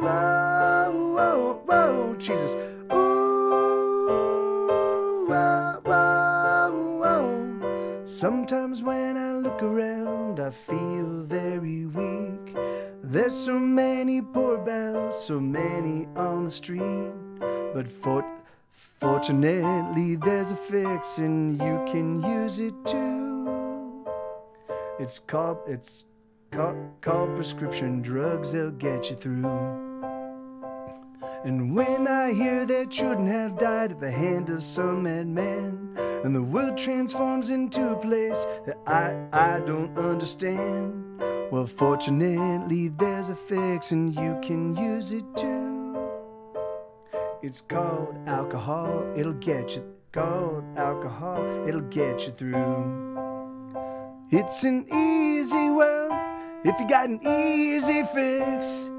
wow, wow, wow. Jesus. Sometimes when I look around, I feel very weak. There's so many poor bells, so many on the street. But fortunately, there's a fix, and you can use it too. It's called prescription drugs. They'll get you through. And when I hear that children have died at the hand of some madman, and the world transforms into a place that I don't understand, well, fortunately, there's a fix, and you can use it too. It's called alcohol. It'll get you. Called alcohol. It'll get you through. It's an easy world if you got an easy fix.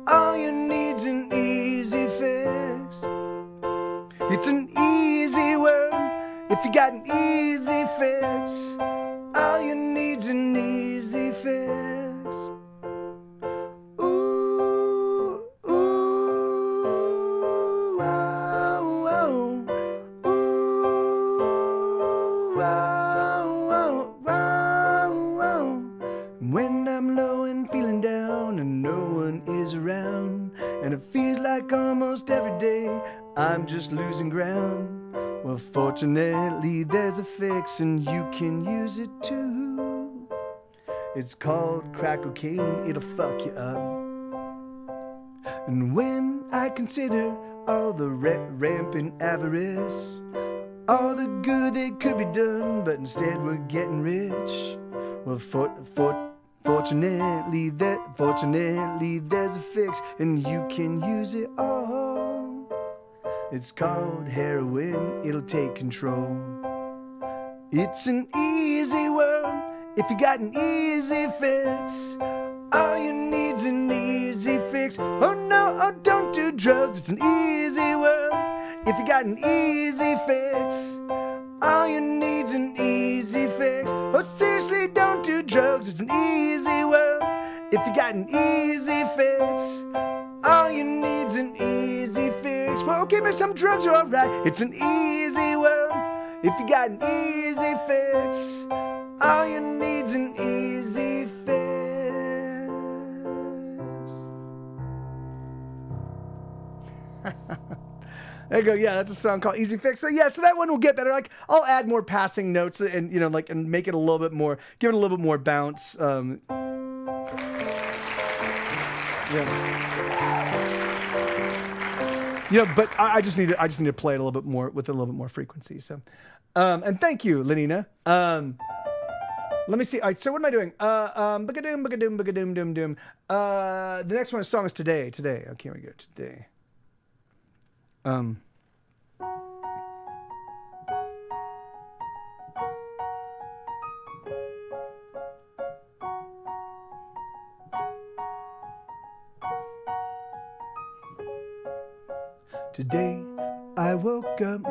All you need's an easy fix. It's an easy world if you got an easy fix. All you need's an easy fix. Ooh, ooh, wow, wow. Ooh, wow, wow, wow, wow. When I'm low and feeling down and no one is around, and it feels like almost every day I'm just losing ground, well, fortunately, there's a fix, and you can use it too. It's called crack cocaine. It'll fuck you up. And when I consider all the rampant avarice, all the good that could be done, but instead we're getting rich, well, fortunately, there's a fix, and you can use it all. It's called heroin. It'll take control. It's an easy world if you got an easy fix. All you need's an easy fix. Oh no, oh, don't do drugs. It's an easy world if you got an easy fix. All you need's an easy fix. Oh, seriously, don't do drugs. It's an easy world if you got an easy fix. All you need's an easy fix. Well, okay, maybe some drugs are alright. It's an easy world if you got an easy fix. All you need's an easy fix. There you go. Yeah, that's a song called Easy Fix. So yeah, so that one will get better. Like, I'll add more passing notes and, you know, like, and make it a little bit more, give it a little bit more bounce. Yeah, but I just need to play it a little bit more with a little bit more frequency. So, and thank you, Lenina. Let me see. All right, so what am I doing? Doom. The next one song is Today. Okay, here we go. Today. Today I woke up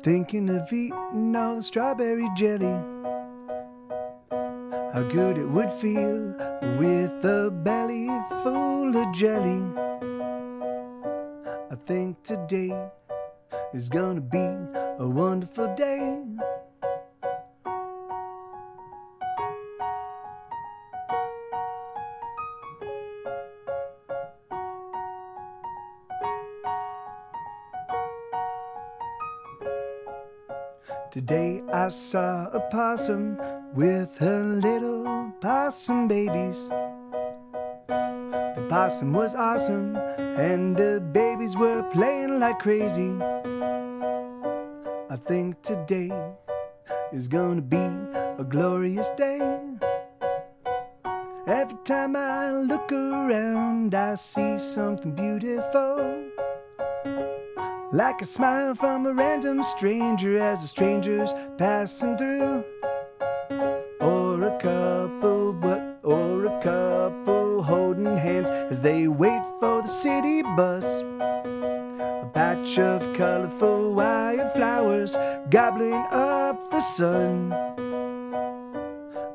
thinking of eating all the strawberry jelly. How good it would feel with a belly full of jelly. I think today is gonna be a wonderful day. Today I saw a possum with her little possum babies. The possum was awesome and the babies were playing like crazy. I think today is gonna be a glorious day. Every time I look around, I see something beautiful. Like a smile from a random stranger as the stranger's passing through. Or a couple holding hands as they wait for the city bus. A patch of colorful wildflowers gobbling up the sun.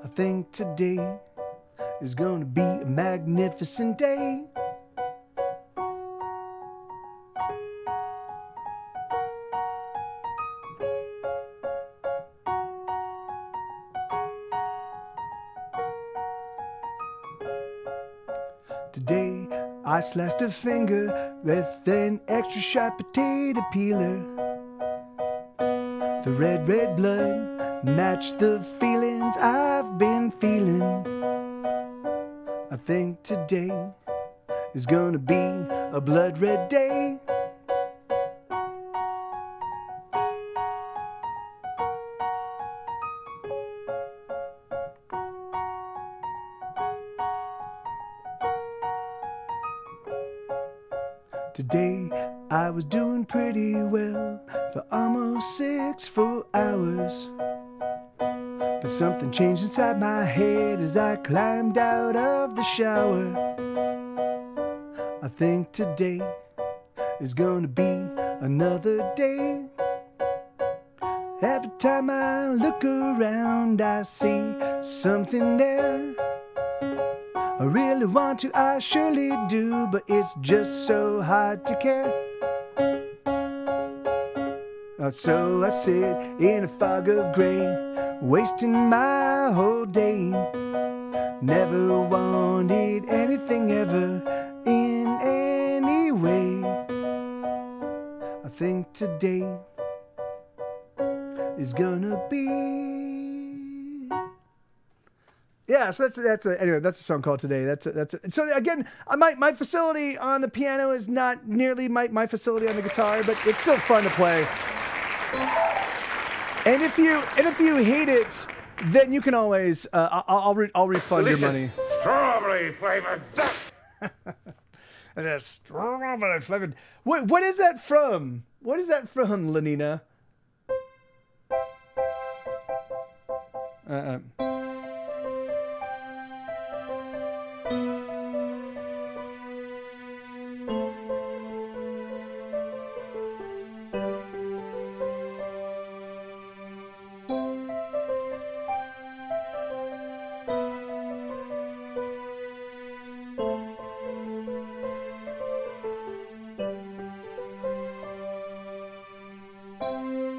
I think today is gonna be a magnificent day. Today I sliced a finger with an extra sharp potato peeler. The red blood matched the feelings I've been feeling. I think today is gonna be a blood red day. Today I was doing pretty well for almost 6 full hours. But something changed inside my head as I climbed out of the shower. I think today is gonna be another day. Every time I look around, I see something there. I really want to, I surely do, but it's just so hard to care. So I sit in a fog of gray, wasting my whole day. Never wanted anything ever in any way. I think today is gonna be... Yeah, so anyway, that's a song called Today. So again, my facility on the piano is not nearly my facility on the guitar, but it's still fun to play. And if you hate it, then you can always I'll refund your money. Strawberry flavored. Strawberry flavored. What is that from? What is that from, Lenina?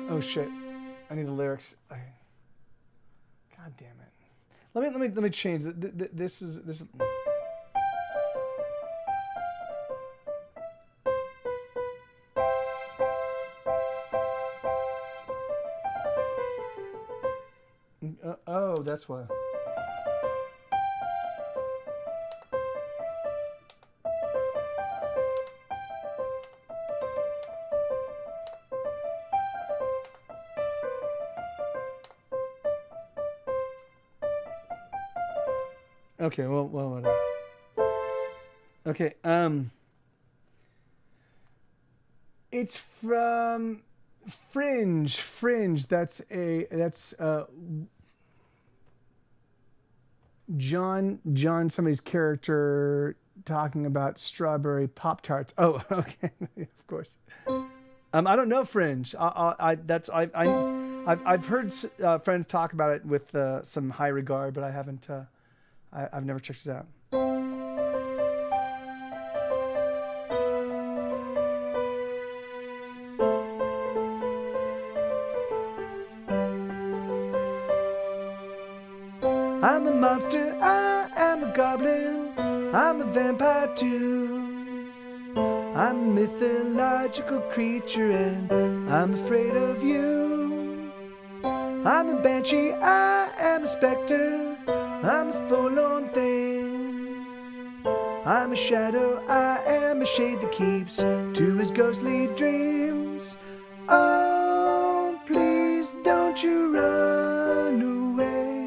Oh shit! I need the lyrics. God damn it! Let me change. This is. Oh, that's why. Okay, well, whatever. Okay, it's from Fringe. That's John, somebody's character talking about strawberry Pop-Tarts. Oh, okay, of course. I don't know Fringe. I've heard friends talk about it with some high regard, but I haven't. I've never checked it out. I'm a monster, I am a goblin, I'm a vampire too. I'm a mythological creature and I'm afraid of you. I'm a banshee, I am a specter, I'm a forlorn thing. I'm a shadow, I am a shade that keeps to his ghostly dreams. Oh, please don't you run away.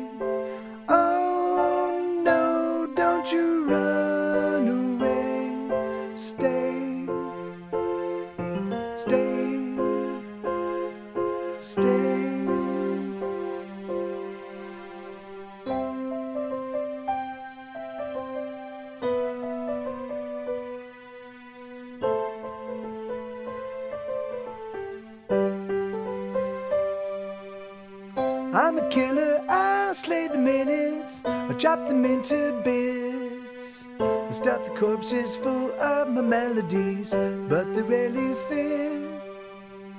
I'm a killer, I slay the minutes, I chop them into bits. I stuff the corpses full of my melodies, but they rarely fit.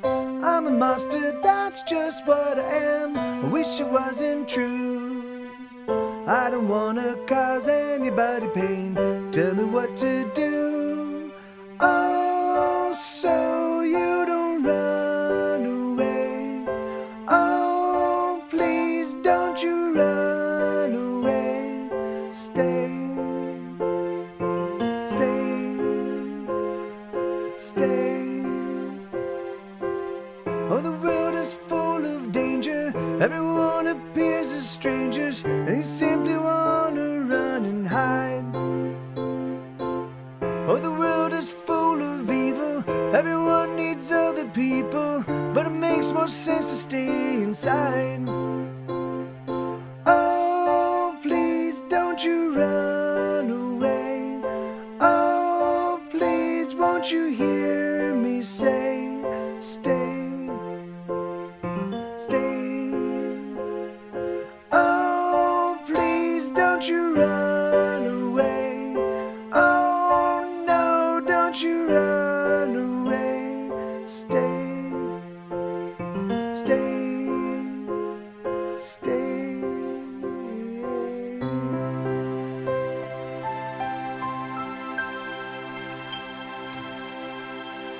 I'm a monster, that's just what I am. I wish it wasn't true. I don't wanna cause anybody pain. Tell me what to do. Oh, so you don't run away. Oh, please don't you run away. Stay, stay, stay. Oh, the world is full of danger. Everyone appears as strangers, and you simply want to run and hide. Oh, the world is full of evil. Everyone needs other people, but it makes more sense to stay inside. Oh, please don't you run away. Oh, please won't you hear me say, stay, stay. Oh, please don't you run away. Oh, no, don't you run away. Stay, stay, stay.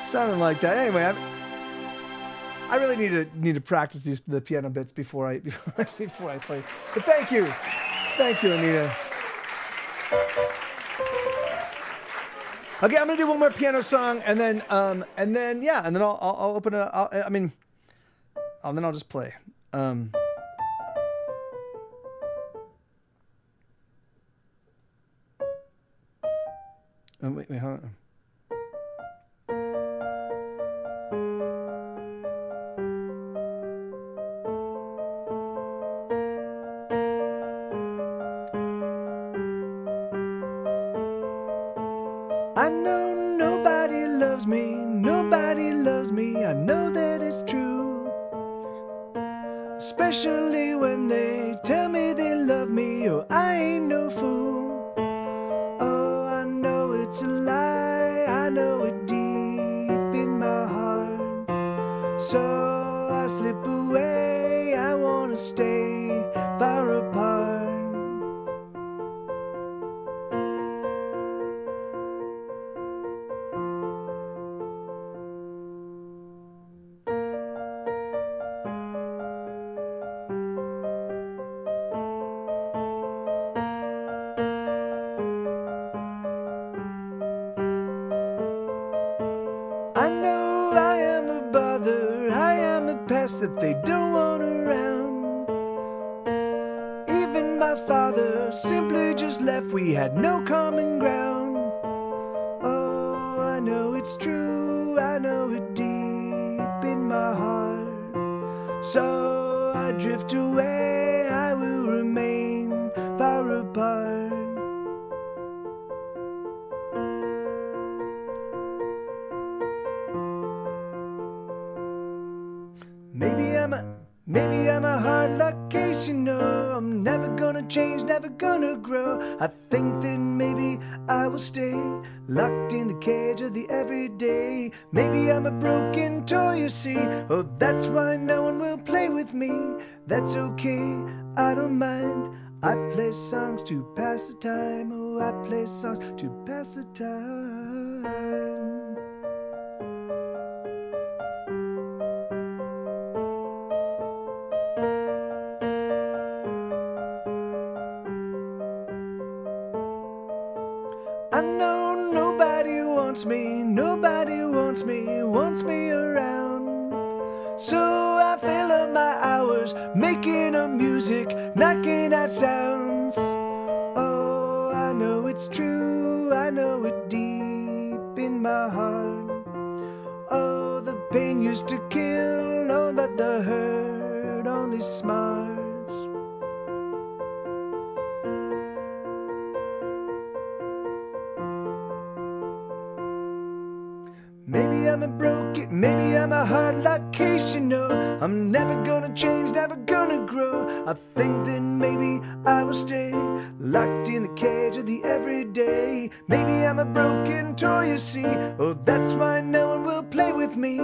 Something like that. Anyway, I really need to practice the piano bits before I play. But thank you, Anita. Okay, I'm gonna do one more piano song, and then I'll open it. Then I'll just play. Wait, hold on. I know nobody loves me, I know that it's true. Especially when they tell me they love me, oh, I ain't no fool. Oh, I know it's a lie, I know it deep in my heart. So I slip away, I wanna stay far apart. I know I am a bother, I am a pest that they don't want around. Even my father simply just left, we had no common ground. Oh, I know it's true, I know it deep in my heart. So I drift away, I will remain far apart. Maybe I'm a hard luck case, you know. I'm never gonna change, never gonna grow. I think that maybe I will stay locked in the cage of the everyday. Maybe I'm a broken toy, you see. Oh, that's why no one will play with me. That's okay, I don't mind. I play songs to pass the time. Oh, I play songs to pass the time. I know nobody wants me around. So I fill up my hours making up music, knocking out sounds. Oh, I know it's true, I know it deep in my heart. Oh, the pain used to kill, no, but the hurt only smarts. Maybe I'm a hard luck case, you know. I'm never gonna change, never gonna grow. I think that maybe I will stay locked in the cage of the everyday. Maybe I'm a broken toy, you see. Oh, that's why no one will play with me.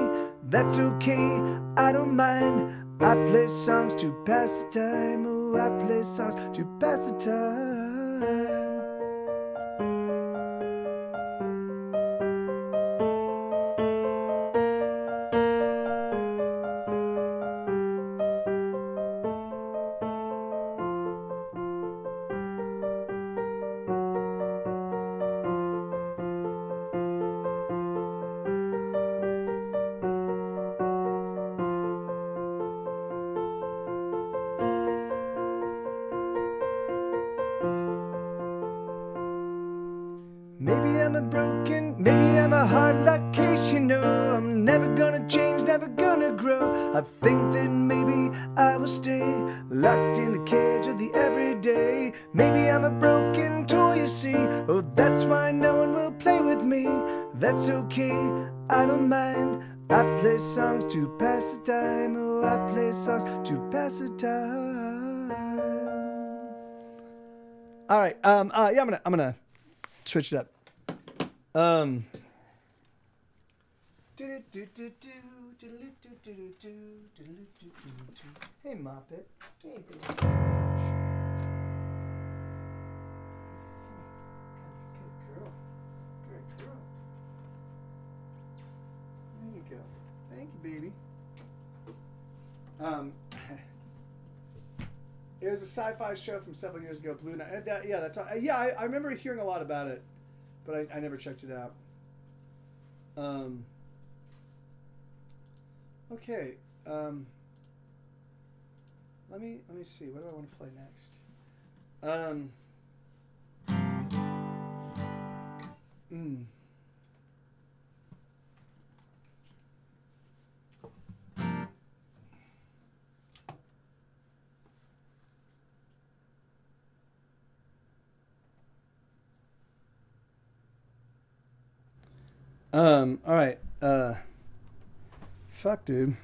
That's okay, I don't mind. I play songs to pass the time. Oh, I play songs to pass the time. Maybe I'm a hard luck case, you know. I'm never gonna change, never gonna grow. I think that maybe I will stay locked in the cage of the everyday. Maybe I'm a broken toy, you see. Oh, that's why no one will play with me. That's okay, I don't mind. I play songs to pass the time. Oh, I play songs to pass the time. All right, yeah, I'm gonna switch it up. Hey, Moppet. Hey, baby. Good girl. Good girl. There you go. Thank you, baby. It was a sci-fi show from several years ago, Blue Night. Yeah, that's all. Yeah, I remember hearing a lot about it, but I never checked it out. Okay. Let me see. What do I want to play next? All right. Fuck, dude.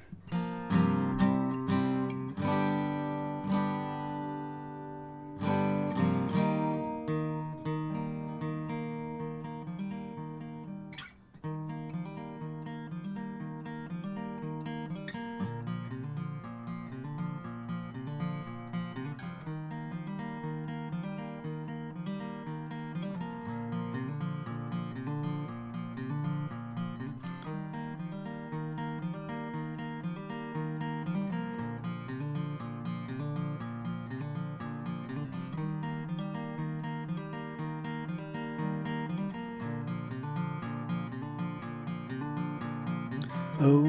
Oh,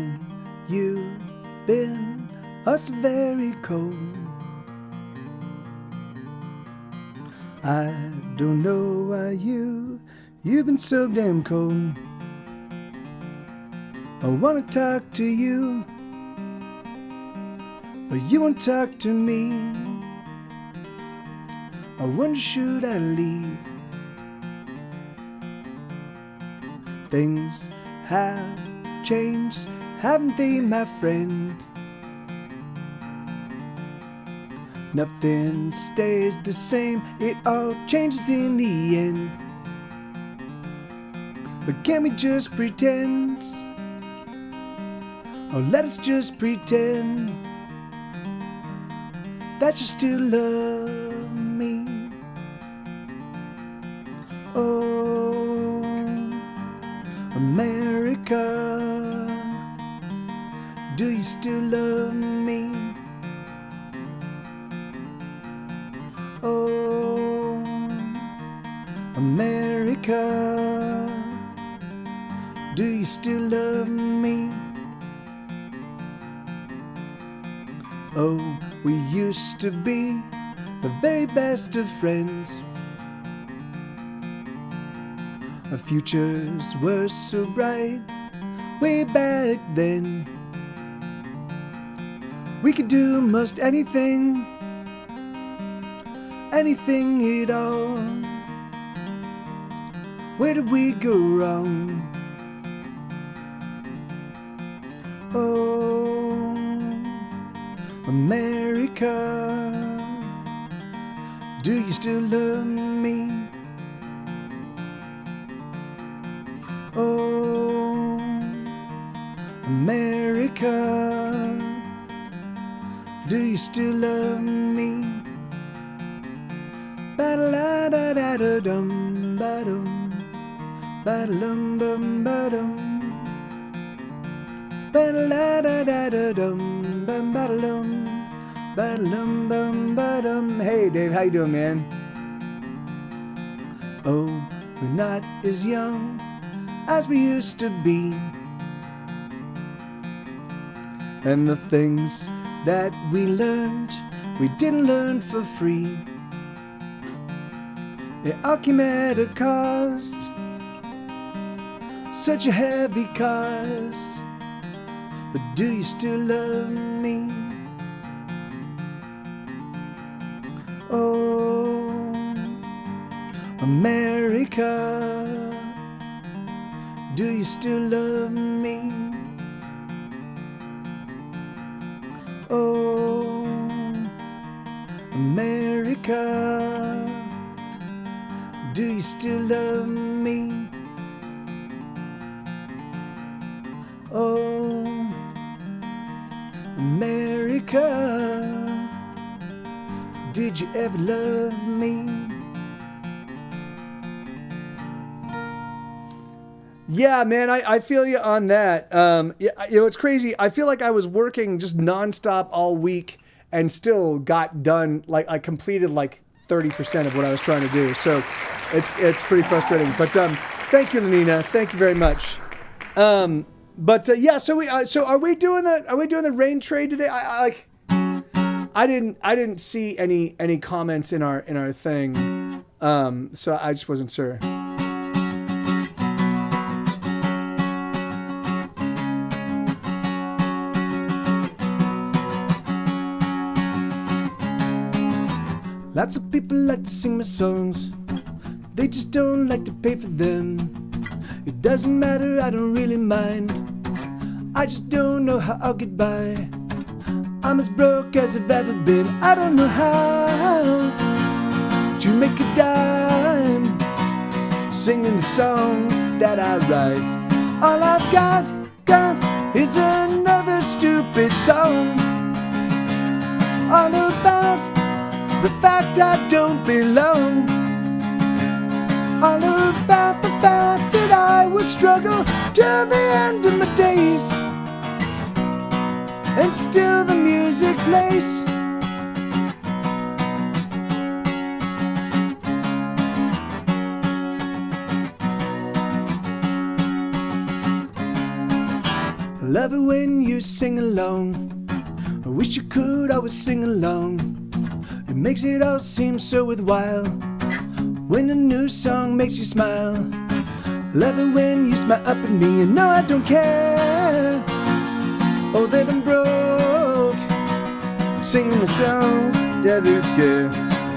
you've been us very cold. I don't know why you've been so damn cold. I wanna talk to you, but you won't talk to me. I wonder, should I leave? Things have changed, haven't they, my friend? Nothing stays the same, it all changes in the end. But can we just pretend? Or let us just pretend that you still love me. Oh, America, do you still love me? Oh, America, do you still love me? Oh, we used to be the very best of friends. Our futures were so bright way back then. We could do most anything, anything at all. Where did we go wrong? Oh, America, America, do you still love me? Oh, America, do you still love me? Ba-da-da-da-da-dum, ba-dum, ba-da-lum, bum, ba-dum. Ba-da-da-da-da-dum, bum, ba-da-lum, ba-da-lum, bum, ba-dum. Hey, Dave, how you doing, man? Oh, we're not as young as we used to be, and the things that we learned, we didn't learn for free. It all came at a cost, such a heavy cost. But do you still love me? Oh, America, do you still love me? Oh, America, do you still love me? Oh, America, did you ever love me? Yeah, man, I feel you on that. Yeah, you know, it's crazy. I feel like I was working just nonstop all week and still got done, like I completed like 30% of what I was trying to do. So it's pretty frustrating. But thank you, Nina. Thank you very much. Yeah, so are we doing the rain trade today? I didn't see any comments in our thing. So I just wasn't sure. Lots of people like to sing my songs, they just don't like to pay for them. It doesn't matter, I don't really mind, I just don't know how I'll get by. I'm as broke as I've ever been, I don't know how to make a dime singing the songs that I write. All I've got is another stupid song, all about the fact I don't belong, all about the fact that I will struggle till the end of my days, and still the music plays. I love it when you sing along, I wish you could always sing along. It makes it all seem so worthwhile when a new song makes you smile. Love it when you smile up at me and no, I don't care. Oh, that I'm broke, singing the songs that I care.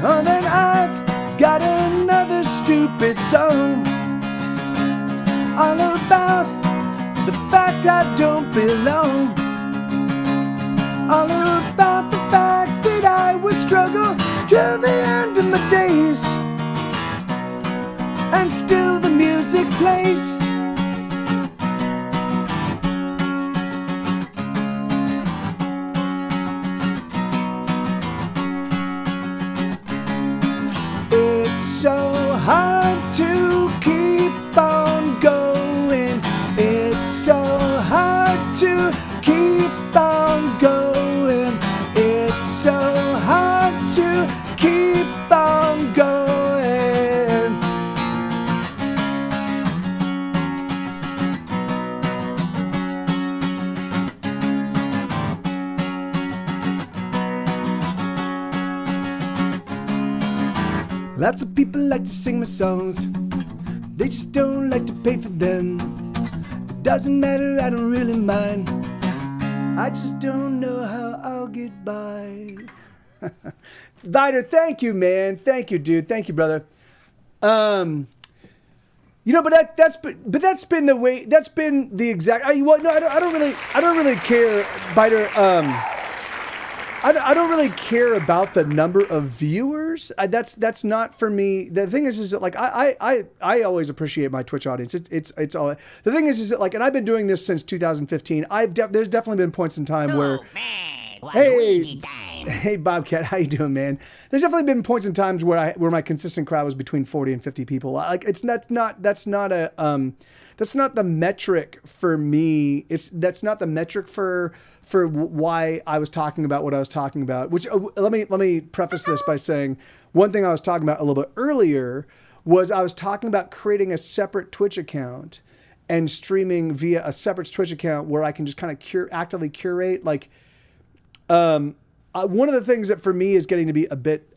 Oh, then I've got another stupid song, all about the fact I don't belong, all about the fact that I will struggle till the end of my days, and still the music plays. It's so hard to keep on going, it's so hard to keep on going, it's so hard to keep on going. Lots of people like to sing my songs, they just don't like to pay for them. It doesn't matter, I don't really mind, I just don't know how I'll get by. Vider, thank you, man. Thank you, dude. Thank you, brother. You know, but that's been the way. That's been the exact. I don't really care, Vider. I don't really care about the number of viewers. That's not for me. The thing is that like I always appreciate my Twitch audience. It's all. The thing is that like, and I've been doing this since 2015. There's definitely been points in time where, hey Bobcat, how you doing, man? There's definitely been points in times where my consistent crowd was between 40 and 50 people. Like that's not the metric for me. That's not the metric for why I was talking about what I was talking about. Which let me preface this by saying one thing I was talking about a little bit earlier was I was talking about creating a separate Twitch account and streaming via a separate Twitch account where I can just kind of actively curate. Like, one of the things that for me is getting to be a bit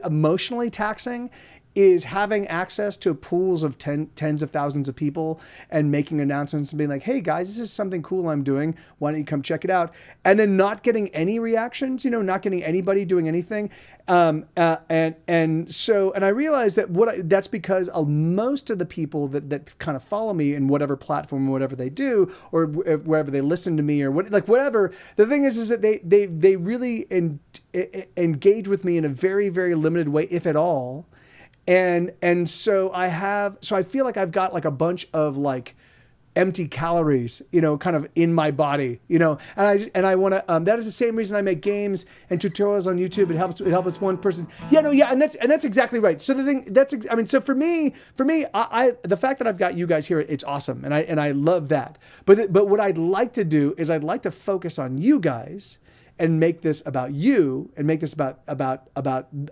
emotionally taxing is having access to pools of tens of thousands of people and making announcements and being like, hey guys, this is something cool I'm doing. Why don't you come check it out? And then not getting any reactions, not getting anybody doing anything. And I realized that that's because most of the people that kind of follow me in whatever platform, whatever they do, or wherever they listen to me or whatever, the thing is that they really engage with me in a very, very limited way, if at all. And so I feel like I've got like a bunch of like empty calories, kind of in my body, and I want to, that is the same reason I make games and tutorials on YouTube. It helps one person. And that's exactly right. So the thing so for me, I the fact that I've got you guys here, it's awesome. And I love that. But what I'd like to do is I'd like to focus on you guys and make this about you and make this about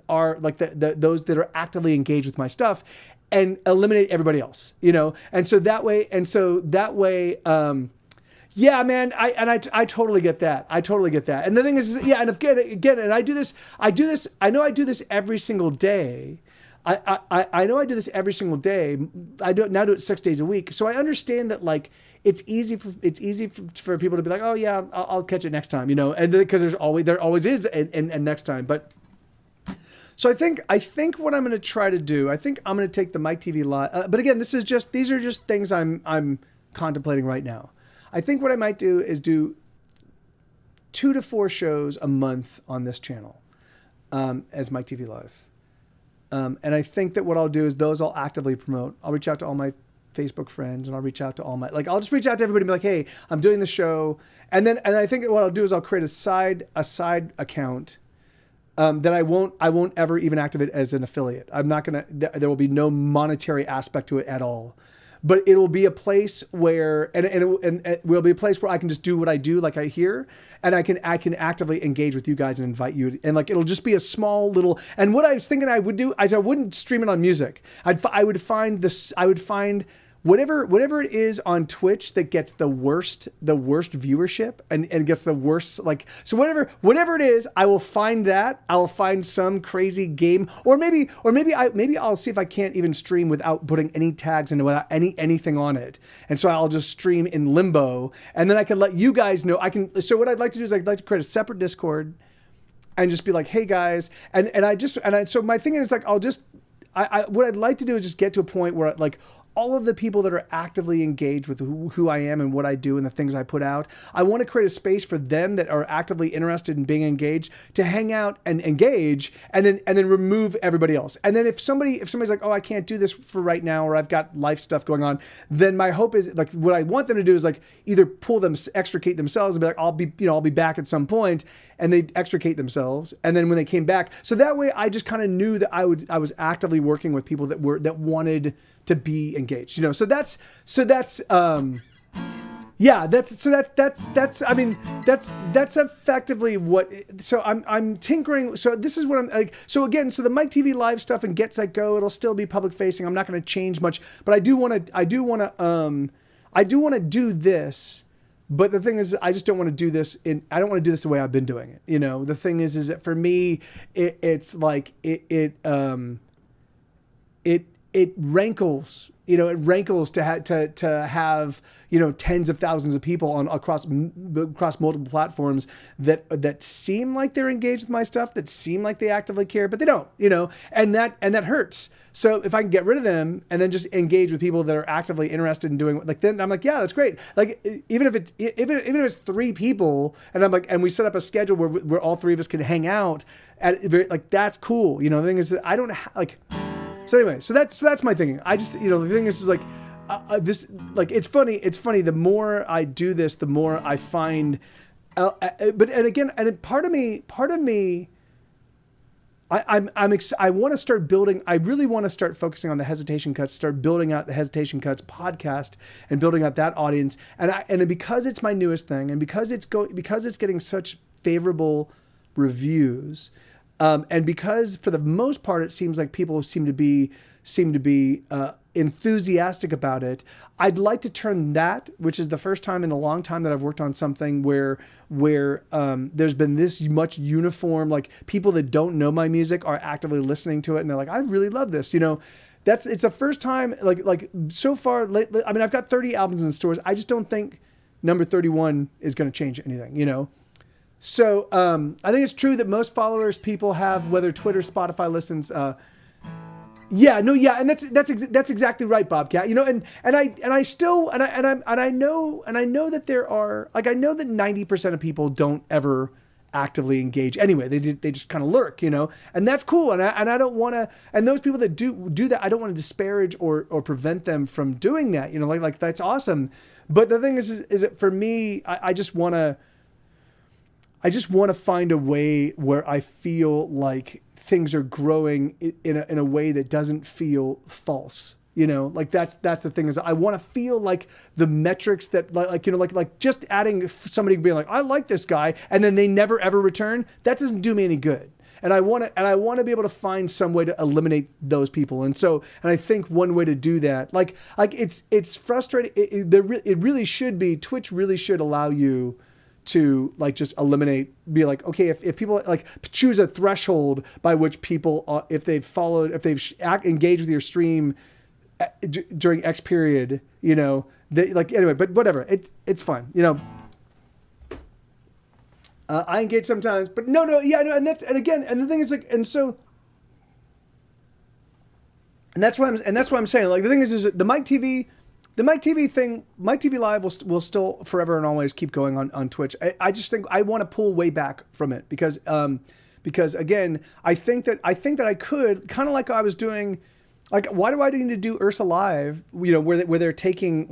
our, like those that are actively engaged with my stuff and eliminate everybody else, And so that way, yeah, man, I totally get that. I totally get that. And the thing is, yeah, and again, and I do this, I know I do this every single day. I know I do this every single day. I do it 6 days a week. So I understand that like, it's easy for people to be like, oh yeah, I'll catch it next time, and because there always is a next time. But so I think what I'm going to try to do, I think I'm going to take the Mike TV Live. But again, these are just things I'm contemplating right now. I think what I might do is do 2 to 4 shows a month on this channel as Mike TV Live. And I think that what I'll do is those I'll actively promote. I'll reach out to all my Facebook friends and I'll reach out to I'll just reach out to everybody and be like, hey, I'm doing the show. And I think that what I'll do is I'll create a side account that I won't ever even activate as an affiliate. I'm not going to, there will be no monetary aspect to it at all. But it will be a place where, and it will be a place where I can just do what I do, like I hear, and I can actively engage with you guys and invite you, and like it'll just be a small little. And what I was thinking I would do is I wouldn't stream it on music. I would find whatever it is on Twitch that gets the worst viewership and gets the worst, like, so whatever it is, I will find that. I'll find some crazy game, or maybe I'll see if I can't even stream without putting any tags and without anything on it. And so I'll just stream in limbo, and then I can let you guys know. So what I'd like to do is I'd like to create a separate Discord and just be like, hey guys, so my thing is like, what I'd like to do is just get to a point where like, all of the people that are actively engaged with who I am and what I do and the things I put out, I want to create a space for them that are actively interested in being engaged to hang out and engage, and then remove everybody else. And then if somebody's like, oh, I can't do this for right now, or I've got life stuff going on, then my hope is like, what I want them to do is like either extricate themselves and be like, I'll be back at some point, and they extricate themselves. And then when they came back, so that way I just kind of knew that I was actively working with people that wanted to be engaged, so that's effectively what. So I'm tinkering. So this is what I'm like. So again, so the Mike TV Live stuff and Get Set Go, it'll still be public facing. I'm not going to change much, but I do want to do this. But the thing is, I just don't want to do this I don't want to do this the way I've been doing it. The thing is that for me, it's like it rankles, you know, it rankles to have, you know, tens of thousands of people across multiple platforms that seem like they're engaged with my stuff, that seem like they actively care, but they don't, you know, and that hurts. So if I can get rid of them and then just engage with people that are actively interested in doing, like, then I'm like, yeah, that's great. Like, even if it's 3 people and I'm like, and we set up a schedule where all 3 of us can hang out like, that's cool. You know, the thing is that I don't like. So anyway, so that's my thinking. I just, you know, the thing is like, this, like, it's funny. The more I do this, the more I find, part of me, I want to start building. I really want to start focusing on the Hesitation Cuts, start building out the Hesitation Cuts podcast and building out that audience. And because it's my newest thing, and because it's getting such favorable reviews. And because for the most part, it seems like people seem to be enthusiastic about it, I'd like to turn that, which is the first time in a long time that I've worked on something where there's been this much uniform, like, people that don't know my music are actively listening to it and they're like, I really love this, you know. It's the first time, like so far. I mean, I've got 30 albums in stores. I just don't think number 31 is going to change anything, you know. So I think it's true that most followers people have, whether Twitter, Spotify listens. And that's exactly right, Bobcat. You know, and I know that there are, like, I know that 90% of people don't ever actively engage anyway. They just kind of lurk, you know, and that's cool. And I don't want to. And those people that do that, I don't want to disparage or prevent them from doing that. You know, like that's awesome. But the thing is that for me, I just want to find a way where I feel like things are growing in a way that doesn't feel false. You know, like that's the thing, is I want to feel like the metrics that like just adding somebody being like, I like this guy, and then they never ever return. That doesn't do me any good. And I want to be able to find some way to eliminate those people. And I think one way to do that, like it's frustrating. It really should be, Twitch really should allow you to, like, just eliminate, be like, okay, if people, like, choose a threshold by which people, if they've engaged with your stream during X period, you know, anyway, but whatever, it's fine, you know. I engage sometimes, but no, and the thing is, like, and that's why I'm saying, like, the thing is the Mike TV thing, Mike TV Live will still forever and always keep going on Twitch. I just think I want to pull way back from it because again, I think that I could, kind of like I was doing, like, why do I need to do Ursa Live, you know, where they're taking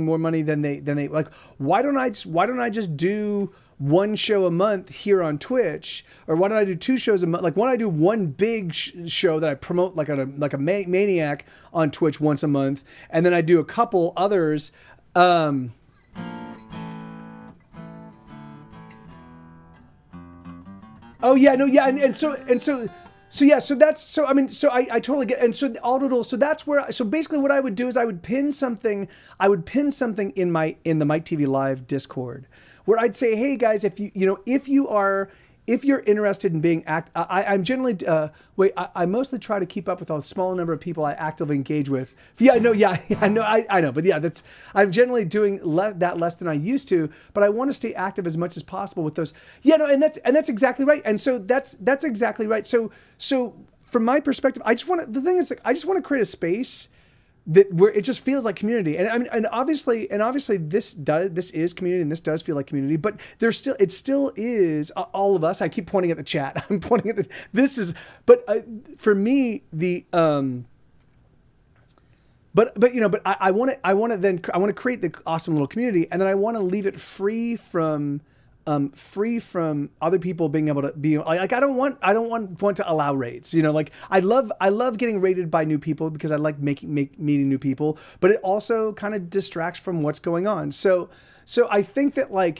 more money than they like, why don't I just do one show a month here on Twitch, or why don't I do 2 shows a month? Like, why don't I do one big show that I promote like a maniac on Twitch once a month, and then I do a couple others. Oh yeah, no, yeah, and so that's, so I mean, so I totally get, and so so that's where, so basically what I would do is I would pin something in the Mike TV Live Discord, where I'd say, hey guys, if you're interested in being I'm generally, I mostly try to keep up with a small number of people I actively engage with. I know, but yeah, I'm generally doing less than I used to, but I want to stay active as much as possible with those. Yeah, no, and that's exactly right. And so that's exactly right. So from my perspective, I just want to create a space where it just feels like community, and I mean, and obviously this is community, and this does feel like community, but it still is all of us. I keep pointing at the chat. I'm pointing at for me I want to create the awesome little community, and then I want to leave it free from other people being able to be like, I don't want to allow raids, you know, like I love getting raided by new people because I like meeting new people, but it also kind of distracts from what's going on. So I think that what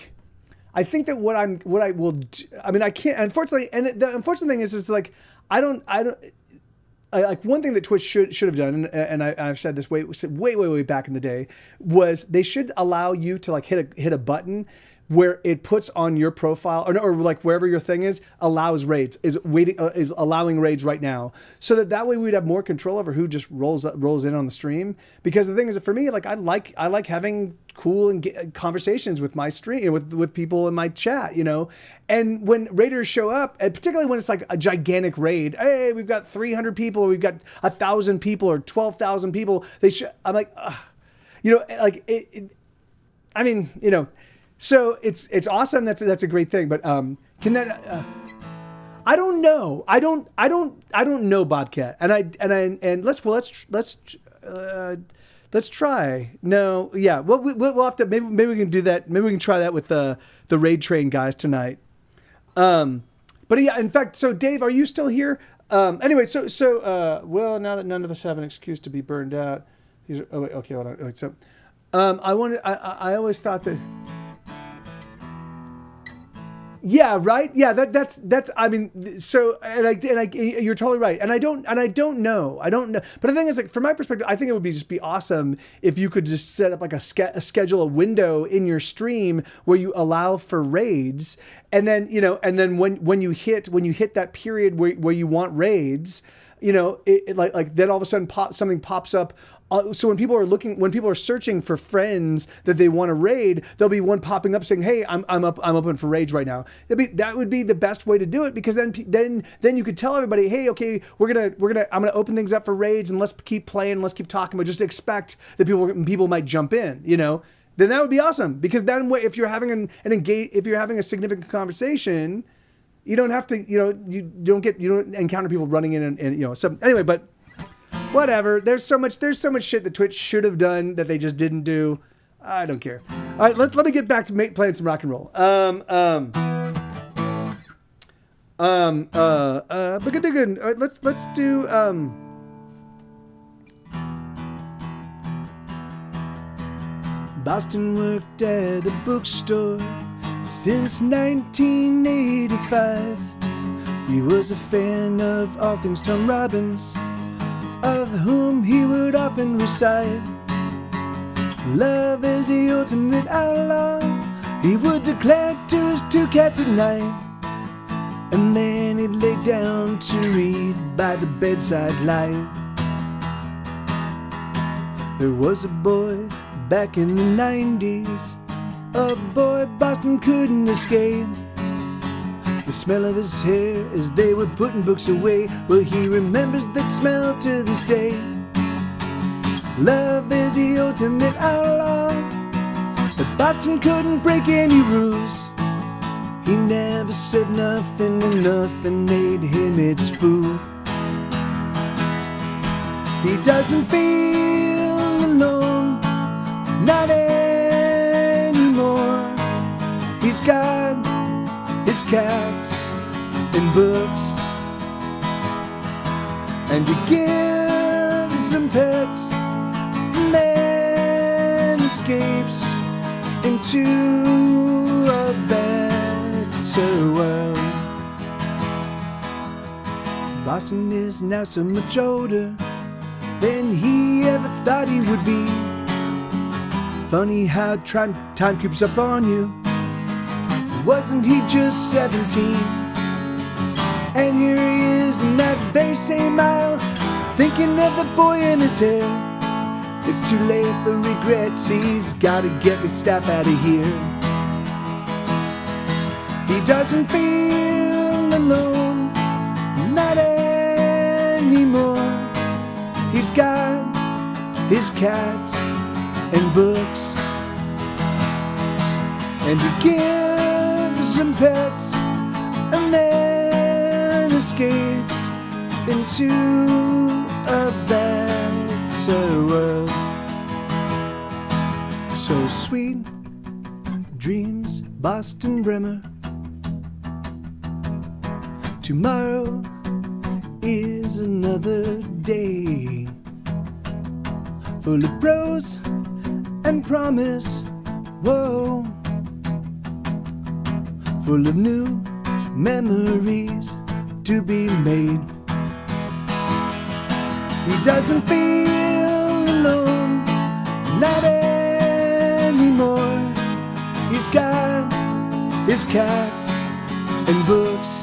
I will do, I mean, I can't, unfortunately, and the unfortunate thing is like, I don't like, one thing that Twitch should have done, and I've said this way back in the day, was they should allow you to, like, hit a button where it puts on your profile or like wherever your thing is, allows raids, is allowing raids right now, so that way we'd have more control over who just rolls in on the stream. Because the thing is, for me, like I like having cool and conversations with my stream, with people in my chat, you know. And when raiders show up, and particularly when it's like a gigantic raid, hey, we've got 300 people, or we've got 1,000 people, or 12,000 people. I'm like, ugh. You know, like I mean, you know, so it's awesome. That's a great thing. But can that? I don't know. I don't know, Bobcat. And let's try. No, yeah. Well, we'll have to. Maybe we can do that. Maybe we can try that with the raid train guys tonight. But yeah, in fact, so Dave, are you still here? Anyway, well, now that none of us have an excuse to be burned out, these are. Oh wait, okay, hold on. Wait, so, I always thought that. Yeah, right. Yeah, that's. I mean, so you're totally right. And I don't know. But the thing is, like, from my perspective, I think it would just be awesome if you could just set up like a schedule, a window in your stream where you allow for raids, and then when you hit that period where you want raids, you know, it like then all of a sudden something pops up. So when people are searching for friends that they want to raid, there'll be one popping up saying, "Hey, I'm open for raids right now." That would be the best way to do it, because then you could tell everybody, "Hey, okay, I'm gonna open things up for raids, and let's keep playing, let's keep talking, but just expect that people might jump in, you know." Then that would be awesome, because then if you're having if you're having a significant conversation, you don't have to, you know, you don't encounter people running in and you know. So anyway, but. Whatever. There's so much shit that Twitch should have done that they just didn't do. I don't care. All right, let me get back to playing some rock and roll. All right, let's do Boston worked at a bookstore since 1985. He was a fan of all things Tom Robbins, of whom he would often recite. Love is the ultimate outlaw, he would declare to his two cats at night. And then he'd lay down to read by the bedside light. There was a boy back in the 90s, a boy Boston couldn't escape. The smell of his hair as they were putting books away, well, he remembers that smell to this day. Love is the ultimate outlaw, but Boston couldn't break any rules. He never said nothing, and nothing made him its fool. He doesn't feel alone, not anymore. He's got his cats and books, and he gives them pets, and then escapes into a better world. Boston is now so much older than he ever thought he would be. Funny how time creeps up on you. Wasn't he just 17? And here he is in that very same aisle, thinking of the boy in his hair. It's too late for regrets, he's gotta get the staff out of here. He doesn't feel alone, not anymore. He's got his cats and books, and he gives them pets, and then escapes into a better world. So sweet dreams, Boston Bremer. Tomorrow is another day, full of prose and promise, whoa, full of new memories to be made. He doesn't feel alone, not anymore. He's got is cats and books,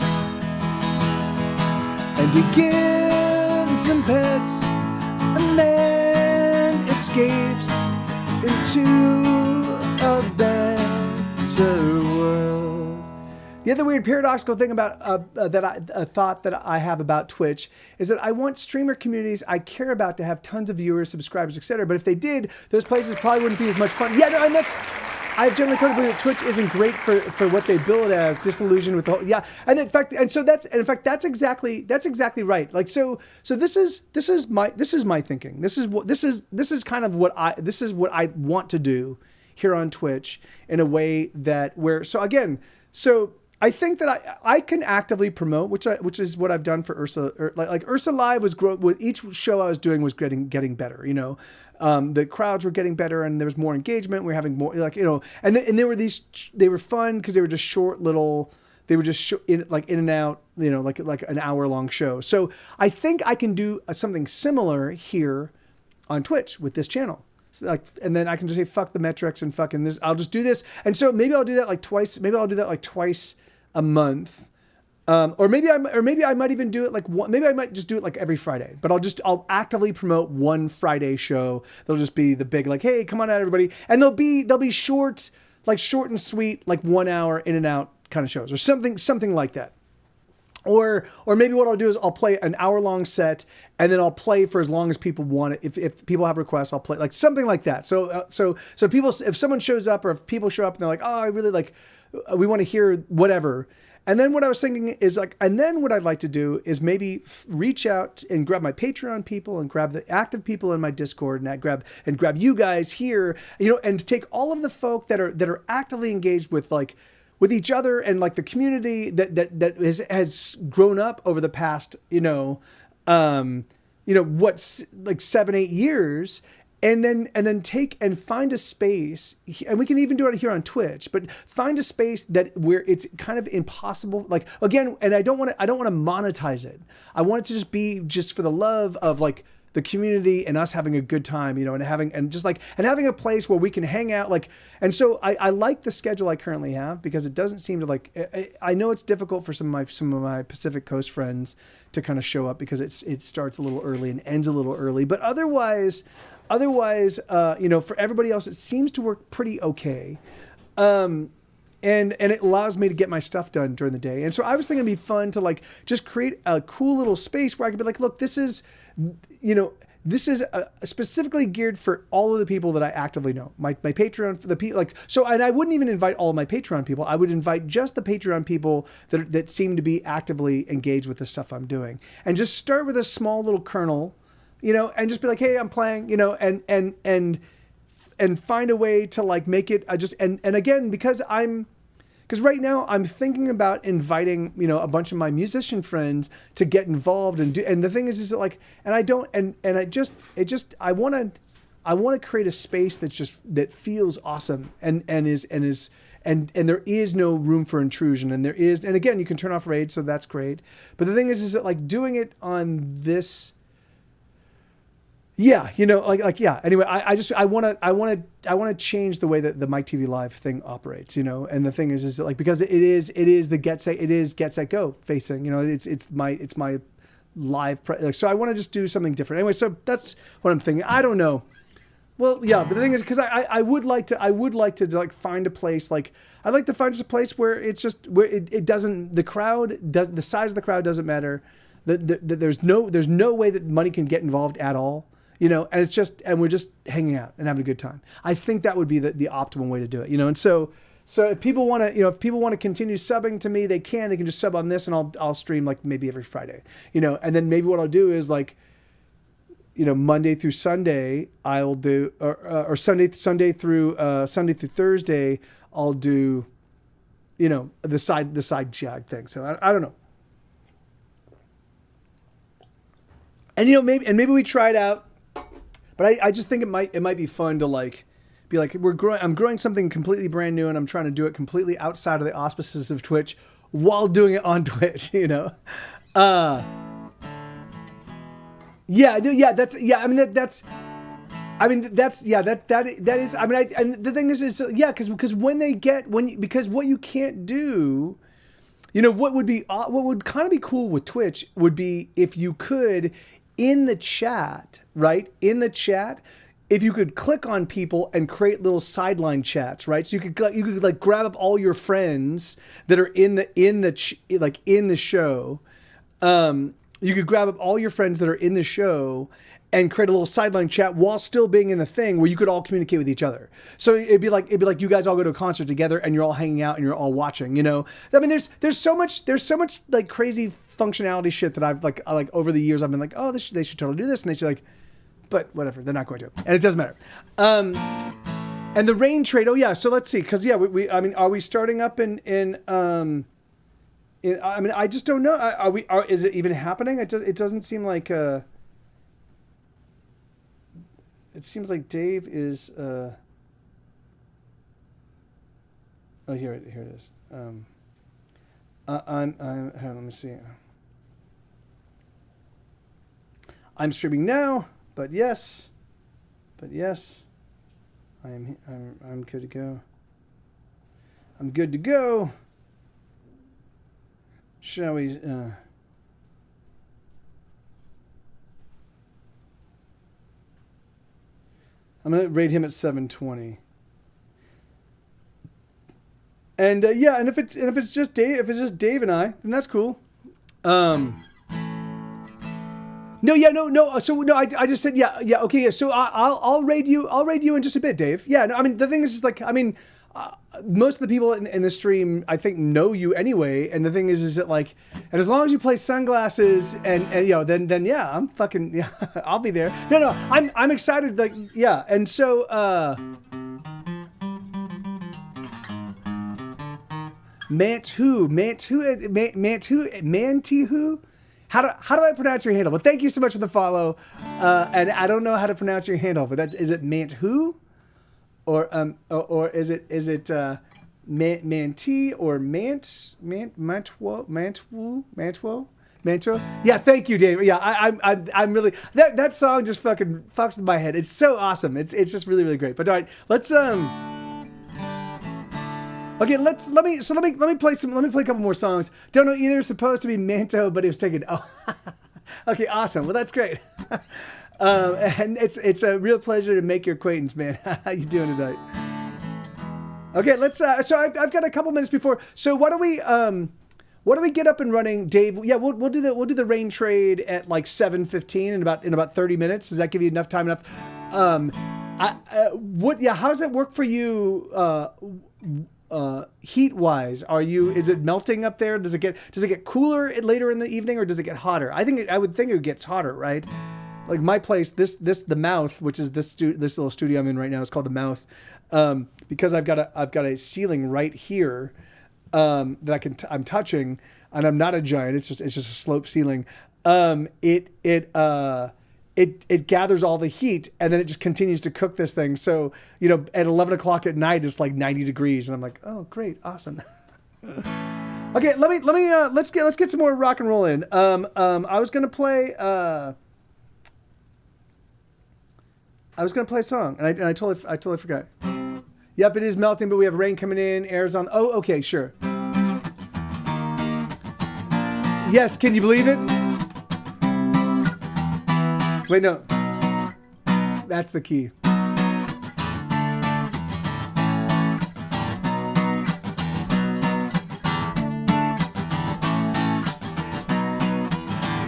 and he gives them pets and then escapes into a better world. The other weird paradoxical thing about a thought that I have about Twitch is that I want streamer communities I care about to have tons of viewers, subscribers, etc. But if they did, those places probably wouldn't be as much fun. Yeah, no, and I've generally come to believe that Twitch isn't great for what they build as, disillusioned with the whole, yeah. And in fact, that's exactly right. Like, so this is my thinking. This is kind of what I want to do here on Twitch in a way so I think that I can actively promote, which is what I've done for Ursa. Like Ursa Live was with each show I was doing was getting better. You know, the crowds were getting better, and there was more engagement. We were having more, and there were they were fun because they were just short little. They were just in and out. You know, like an hour-long show. So I think I can do something similar here on Twitch with this channel. And then I can just say fuck the metrics and fucking this. I'll just do this, and so maybe I'll do that like twice. Maybe I'll do that like twice a month, or maybe I might even do it like one. Maybe I might just do it like every Friday. But I'll actively promote one Friday show. They'll just be the big like, hey, come on out everybody, and they'll be short and sweet, like 1 hour in and out kind of shows or something like that. Or maybe what I'll do is I'll play an hour-long set, and then I'll play for as long as people want it. If people have requests, I'll play like something like that. So people, if someone shows up or if people show up and they're like, oh, I really like, we want to hear whatever. And then what I was thinking is like, and then what I'd like to do is maybe reach out and grab my Patreon people and grab the active people in my Discord and grab you guys here, you know, and take all of the folk that are actively engaged with each other and like the community that has grown up over the past, what's like 7-8 years, and then take and find a space, and we can even do it here on Twitch, but find a space where it's kind of impossible. Like again, and I don't want to monetize it. I want it to just be just for the love of like the community and us having a good time, and having a place where we can hang out. Like, and so I like the schedule I currently have because it doesn't seem to I know it's difficult for some of my Pacific Coast friends to kind of show up because it starts a little early and ends a little early, but otherwise, for everybody else, it seems to work pretty okay. And it allows me to get my stuff done during the day. And so I was thinking it'd be fun to like just create a cool little space where I could be like, look, this is specifically geared for all of the people that I actively know. My Patreon, for the people and I wouldn't even invite all of my Patreon people. I would invite just the Patreon people that seem to be actively engaged with the stuff I'm doing, and just start with a small little kernel, and just be like, hey, I'm playing, and find a way to like make it and again, because right now I'm thinking about inviting, a bunch of my musician friends to get involved and the thing is that like, and I don't, and I want to create a space that feels awesome and there is no room for intrusion, and again, you can turn off raid, so that's great. But the thing is that like doing it on this, yeah, Anyway, I want to change the way that the Mike TV Live thing operates, And the thing is that like, because it is the get set go facing, it's my live so I want to just do something different. Anyway, so that's what I'm thinking. I don't know. Well, yeah, but the thing is, because I would like to like find a place, like I'd like to find just a place where it's just where it doesn't, the size of the crowd doesn't matter. There's no way that money can get involved at all. And we're just hanging out and having a good time. I think that would be the optimal way to do it, And so if people want to, continue subbing to me, they can just sub on this, and I'll stream like maybe every Friday, And then maybe what I'll do is like, Monday through Sunday I'll do, or Sunday through Thursday I'll do, the side jag thing. So I don't know. And maybe we try it out. But I just think it might be fun to like be like, I'm growing something completely brand new, and I'm trying to do it completely outside of the auspices of Twitch while doing it on Twitch, that's I mean, that is. I mean, and the thing is yeah, because because what you can't do, what would kind of be cool with Twitch would be if you could in the chat, right? In the chat, if you could click on people and create little sideline chats, right? So you could like grab up all your friends that are in the show. You could grab up all your friends that are in the show and create a little sideline chat while still being in the thing where you could all communicate with each other. So it'd be like you guys all go to a concert together and you're all hanging out and you're all watching, I mean, there's so much like crazy functionality shit that I've like over the years I've been like, oh, they should totally do this, and they should like, but whatever, they're not going to, and it doesn't matter. And the rain trade. Oh yeah, so let's see, because we I mean, are we starting up I mean, I just don't know. Is it even happening? It doesn't seem like. It seems like Dave is. Oh, here it is. Let me see. I'm streaming now, but yes, I'm good to go. I'm good to go. Shall we? I'm gonna rate him at 720. And yeah, and if it's just Dave and I, then that's cool. No. So no, I just said yeah. Okay, yeah. So I'll raid you in just a bit, Dave. Yeah. No, I mean, the thing is just like, I mean, most of the people in the stream I think know you anyway, and the thing is that like, and as long as you play Sunglasses and then yeah, I'm fucking yeah, I'll be there. No, I'm excited, like yeah, and so Mantihu. How do I pronounce your handle? Well, thank you so much for the follow. And I don't know how to pronounce your handle, but is it Mantihu? Or is it Manti or Mantwo? Yeah, thank you, Dave. Yeah, I'm really that song just fucking fucks with my head. It's so awesome. It's just really, really great. But all right, let's okay, let me play a couple more songs. Don't know either. Supposed to be Manto, but it was taken. Oh, okay, awesome. Well, that's great. And it's a real pleasure to make your acquaintance, man. How you doing tonight? Okay, let's. So I've got a couple minutes before. So why don't we get up and running, Dave? Yeah, we'll do the rain trade at like 7:15 in about 30 minutes. Does that give you enough time? How does that work for you? Heat wise, is it melting up there? Does it get cooler later in the evening, or does it get hotter? I would think it gets hotter, right? Like my place, the Mouth, which is this little studio I'm in right now, is called the Mouth, because I've got a ceiling right here that I'm touching, and I'm not a giant. It's just a slope ceiling. It gathers all the heat, and then it just continues to cook this thing. So, at 11 o'clock at night, it's like 90 degrees. And I'm like, oh, great. Awesome. Okay. Let's get some more rock and roll in. I was going to play a song, and I totally forgot. Yep. It is melting, but we have rain coming in. Air's on. Oh, okay. Sure. Yes. Can you believe it? Wait, no. That's the key.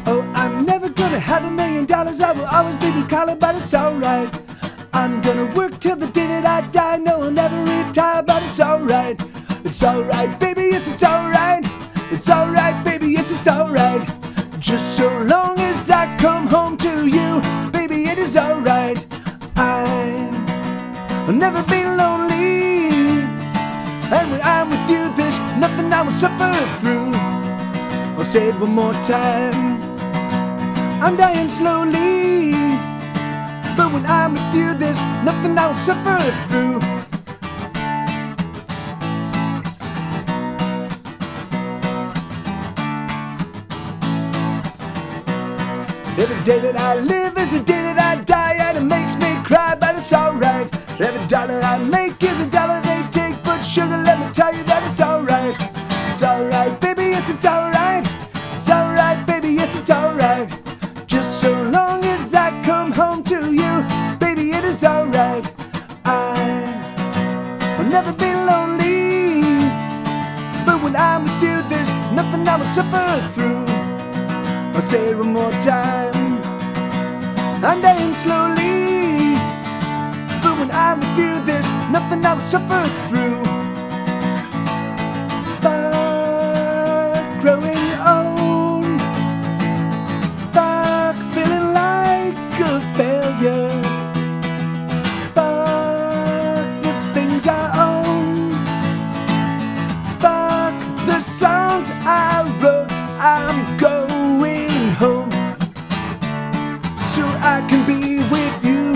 Oh, I'm never gonna have $1 million. I will always be blue collar, but it's alright. I'm gonna work till the day that I die. No, I'll never retire, but it's alright. It's alright, baby, yes, it's alright. It's alright, baby, yes, it's alright. Just so long as I come home to you, baby, it is alright. I'll never be lonely, and when I'm with you, there's nothing I will suffer through. I'll say it one more time. I'm dying slowly, but when I'm with you, there's nothing I will suffer through. Every day that I live is a day that I die, and it makes me cry, but it's alright. Every dollar I make is a dollar they take. But sugar, let me tell you that it's alright. It's alright, baby, yes, it's alright. It's alright, baby, yes, it's alright. Just so long as I come home to you, baby, it is alright. I'll never be lonely, but when I'm with you, there's nothing I will suffer through. I'll say it one more time. I'm dying slowly, but when I'm with you, there's nothing I will suffer through. Fuck growing old, fuck feeling like a failure, fuck the things I own, fuck the songs I wrote. I'm going home so I can be with you.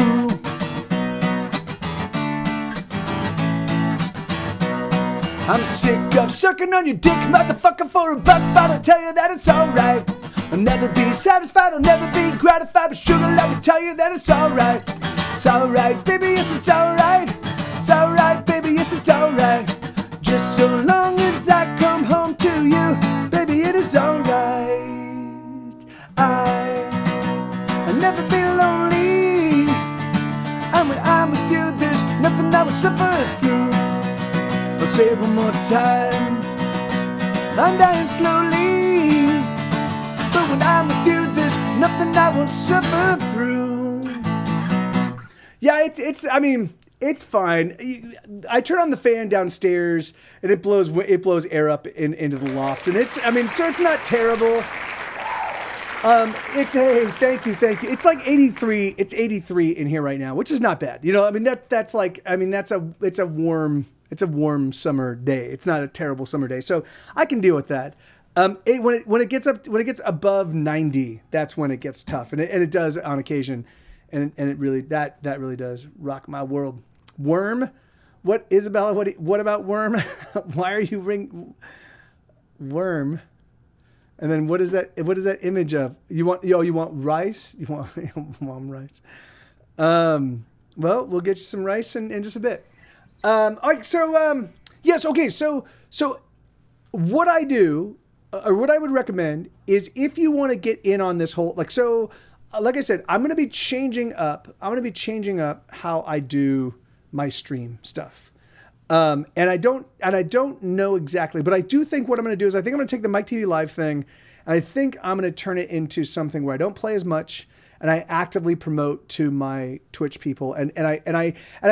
I'm sick of sucking on your dick, motherfucker, for a buck, but I'll tell you that it's alright. I'll never be satisfied, I'll never be gratified, but sugar, let me tell you that it's alright. It's alright, baby, yes, it's alright. It's alright, baby, yes, it's alright. Just so long as I come home to you, baby, it is alright. I'll never be lonely, and when I'm with you, there's nothing I will suffer through. I'll say it one more time. I'm dying slowly, but when I'm with you, there's nothing I won't suffer through. Yeah, I mean, it's fine. I turn on the fan downstairs, and it blows air up into the loft, and so it's not terrible. Thank you. It's like 83. It's 83 in here right now, which is not bad. You know, I mean it's a warm summer day. It's not a terrible summer day, so I can deal with that. When it gets above 90, that's when it gets tough, and it does on occasion, and it really really does rock my world. Worm, what, Isabella? What about Worm? Why are you ring Worm? And then what is that image of? You want rice? You want mom rice? Well, we'll get you some rice in just a bit. All right, so yes, okay, so what I do, or what I would recommend, is if you want to get in on this whole, like I said, I'm going to be changing up how I do my stream stuff. And I don't know exactly, but I do think what I'm going to do is I think I'm going to take the Mike TV Live thing, and I think I'm going to turn it into something where I don't play as much, and I actively promote to my Twitch people. And I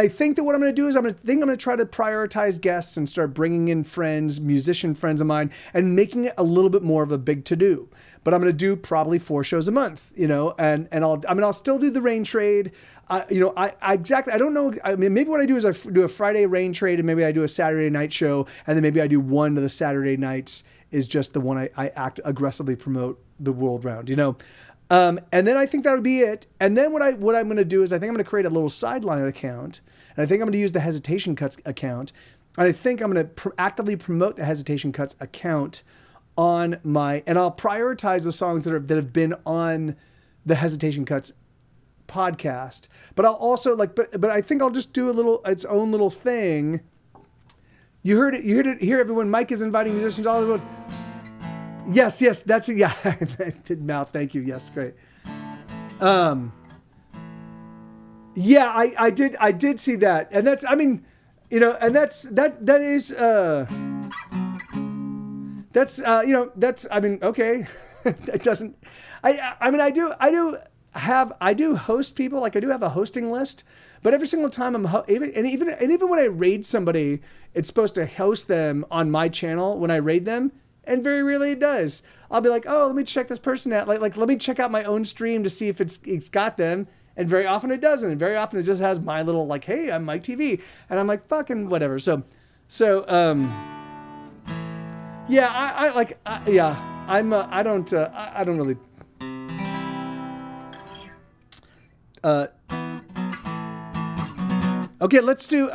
think that what I'm going to do is I'm going to try to prioritize guests and start bringing in friends, musician friends of mine, and making it a little bit more of a big to-do. But I'm going to do probably 4 shows a month, you know, and I'll still do the rain trade. I don't know. I mean, maybe what I do is I do a Friday rain trade, and maybe I do a Saturday night show, and then maybe I do one of the Saturday nights is just the one I act aggressively promote the world round, you know. And then I think that would be it. And then what I'm going to do is I think I'm going to create a little sideline account, and I think I'm going to use the Hesitation Cuts account, and I think I'm going to actively promote the Hesitation Cuts account on and I'll prioritize the songs that have been on the Hesitation Cuts podcast. But I'll also but I think I'll just do its own little thing. You heard it here, everyone. Mike is inviting musicians all over. Yes, that's it. Yeah, I did mouth. Thank you. Yes, great. Yeah, I did see that, and that's, I mean, you know, and that's I mean, okay. It doesn't, I mean, I do host people. Like, I do have a hosting list, but every single time even when I raid somebody, it's supposed to host them on my channel when I raid them. And very rarely it does. I'll be like, oh, let me check this person out. Like let me check out my own stream to see if it's got them. And very often it doesn't. And very often it just has my little, like, hey, I'm Mike TV. And I'm like, fucking whatever. So yeah, I don't really. Okay, let's do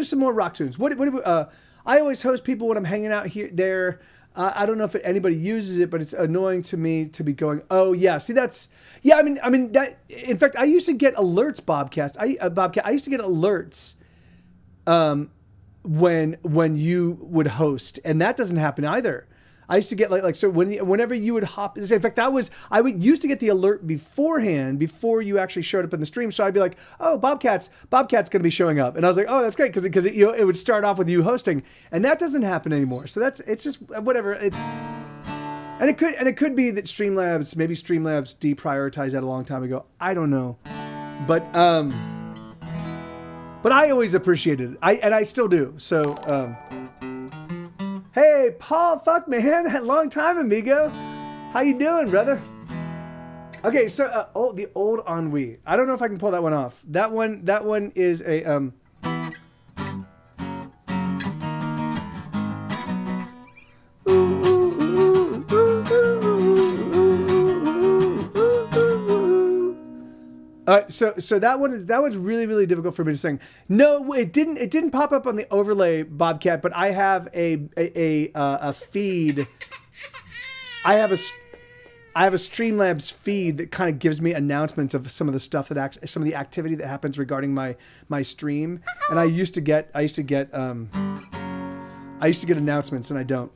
some more rock tunes. I always host people when I'm hanging out here there. I don't know if anybody uses it, but it's annoying to me to be going, oh yeah, see that's, yeah, I mean that, in fact, I used to get alerts, Bobcast. I used to get alerts when you would host, and that doesn't happen either. I used to get so whenever you would hop. In fact, I would used to get the alert beforehand before you actually showed up in the stream. So I'd be like, "Oh, Bobcat's going to be showing up," and I was like, "Oh, that's great," because it would start off with you hosting, and that doesn't happen anymore. So it's just whatever. And it could be that Streamlabs deprioritized that a long time ago. I don't know, but I always appreciated it. I still do. So. Hey, Paul, fuck, man. Long time, amigo. How you doing, brother? Okay, so, the old ennui. I don't know if I can pull that one off. That one is a, So that one's really, really difficult for me to sing. No, it didn't pop up on the overlay, Bobcat, but I have a feed. I have a Streamlabs feed that kind of gives me announcements of some of the stuff some of the activity that happens regarding my stream. And I used to get announcements, and I don't.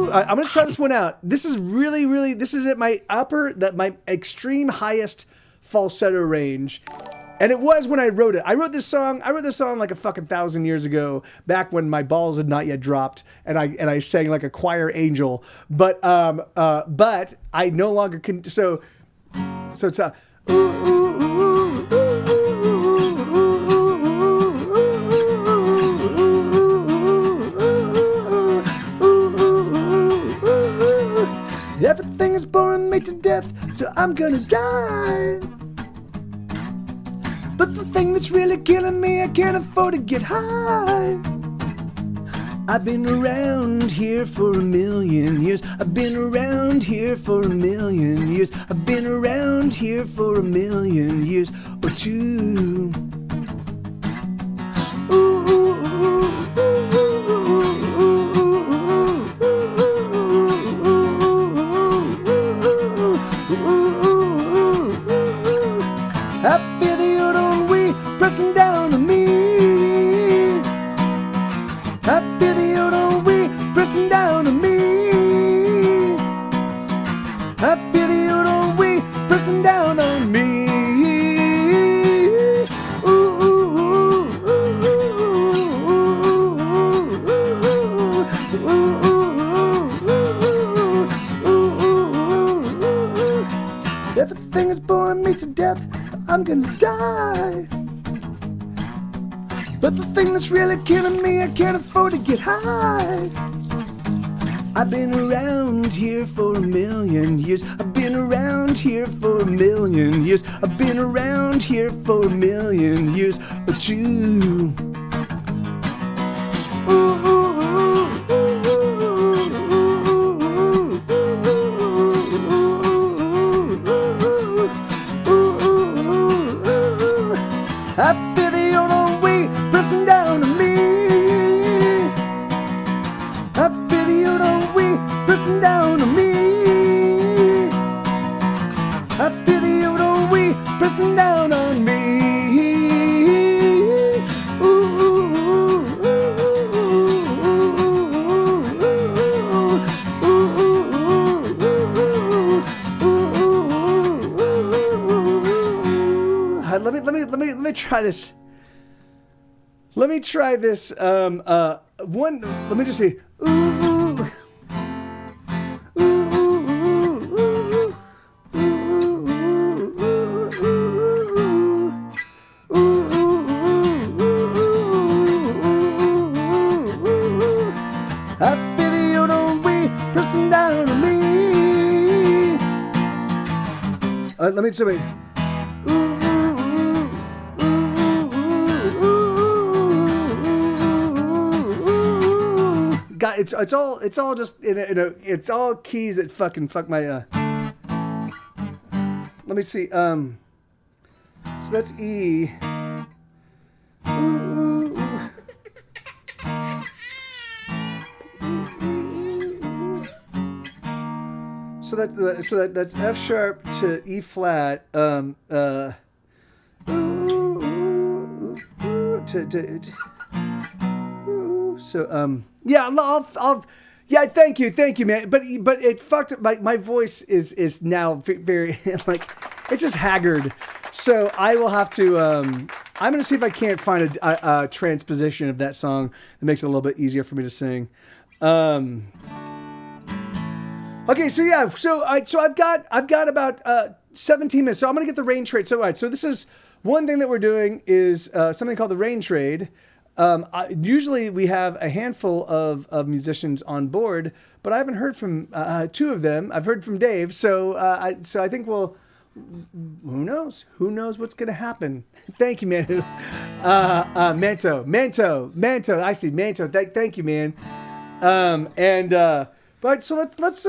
I'm going to try this one out. This is really, this is at my my extreme highest falsetto range. And it was when I wrote it. I wrote this song like a fucking 1,000 years ago, back when my balls had not yet dropped, and I sang like a choir angel. But I no longer can. So it's a. Everything is boring me to death, so I'm gonna die. But the thing that's really killing me, I can't afford to get high. I've been around here for 1,000,000 years. I've been around here for 1,000,000 years. I've been around here for 1,000,000 years or two. I feel the old ennui pressing down on me. I feel the old ennui pressing down on me. I feel the old ennui pressing down on me. Everything is boring me to death. I'm gonna die. But the thing that's really killing me, I can't afford to get high. I've been around here for 1,000,000 years. I've been around here for 1,000,000 years. I've been around here for 1,000,000 years or two. I feel the old ennui pressing down on me. I feel the old ennui pressing down on me. I feel the old ennui pressing down on me. Let me try this. Let me try this. One. Let me just see. Ooh. I feel the old ennui pressing down on me. Let me see. God, it's all just it's all keys that fucking fuck my Let me see. So that's E. that's F sharp to E flat. Yeah, I'll yeah, thank you, man. But it fucked up. My voice is now very like it's just haggard. So I will have to. I'm gonna see if I can't find a transposition of that song that makes it a little bit easier for me to sing. Okay, so yeah, so I've got about 17 minutes. So I'm gonna get the rain trade. So all right, so this is one thing that we're doing is something called the rain trade. Usually we have a handful of musicians on board, but I haven't heard from two of them. I've heard from Dave, so I think we'll. Who knows? Who knows what's going to happen? Thank you, man. Manto. I see Manto. Thank you, man. But so let's.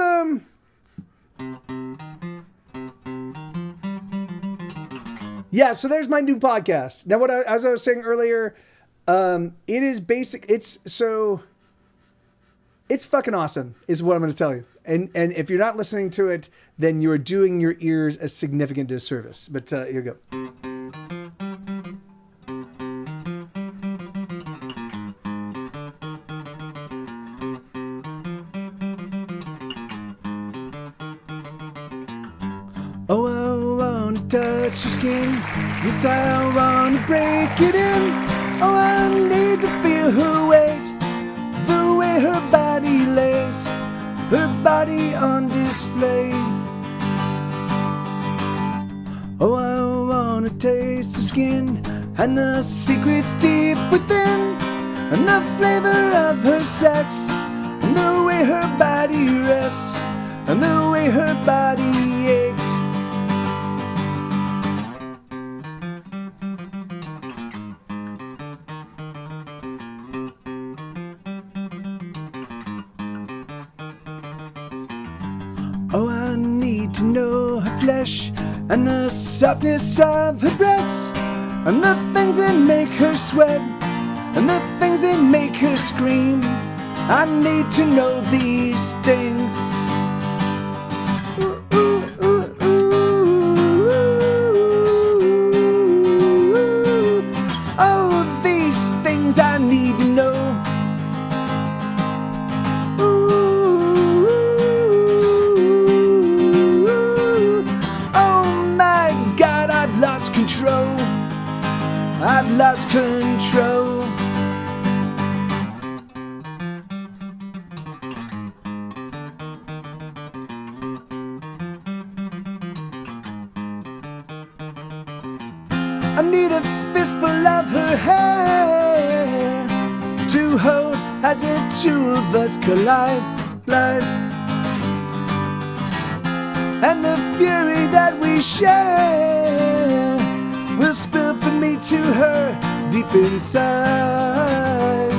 Yeah. So there's my new podcast. Now, as I was saying earlier. It is basic. It's fucking awesome is what I'm going to tell you. And if you're not listening to it, then you are doing your ears a significant disservice. But here you go. Oh, I want to touch your skin. Yes, I want to break it in. Oh, I need to feel her weight, the way her body lays, her body on display. Oh, I want to taste her skin and the secrets deep within, and the flavor of her sex, and the way her body rests, and the way her body aches. Oh, I need to know her flesh and the softness of her breasts, and the things that make her sweat, and the things that make her scream. I need to know these things. Ooh, ooh, ooh, ooh, ooh. Oh, these things I need to know. I've lost control. I need a fistful of her hair to hold as the two of us collide. And the fury that we share will spill from me to her deep inside.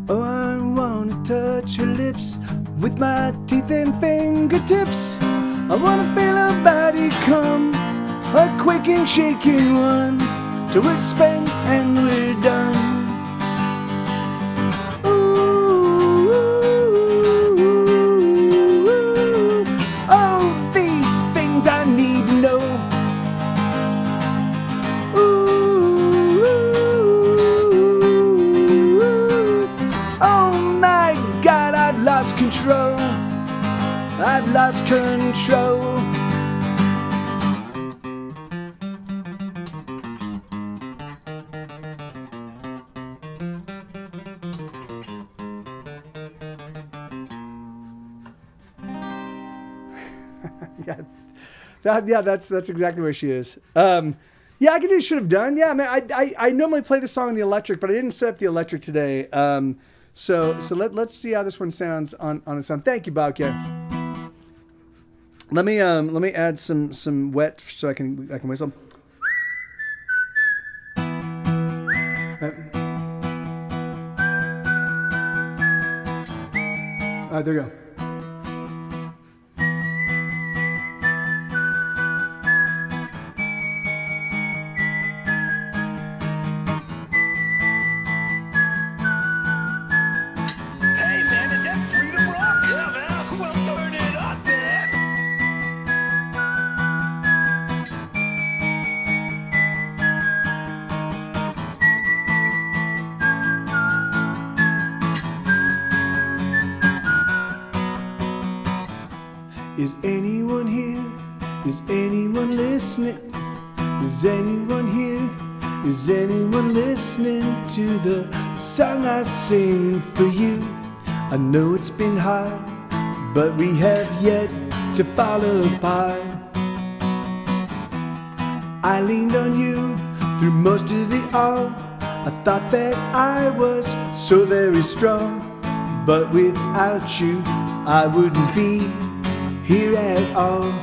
Oh, I want to touch her lips with my teeth and fingertips. I want to feel her body come, a quaking, shaking one, till we're spent and we're done. Ooh, oh, these things I need to know. Ooh, oh my God, I've lost control. I've lost control. Yeah, that's exactly where she is. Yeah, I can do Should Have Done. Yeah, man, I normally play the song on the electric, but I didn't set up the electric today. So let's see how this one sounds on its own. Thank you, Bobcat. Let me add some wet so I can whistle. All right, there you go. Is anyone here? Is anyone listening? Is anyone here? Is anyone listening to the song I sing for you? I know it's been hard, but we have yet to fall apart. I leaned on you through most of the all. I thought that I was so very strong, but without you I wouldn't be here at all.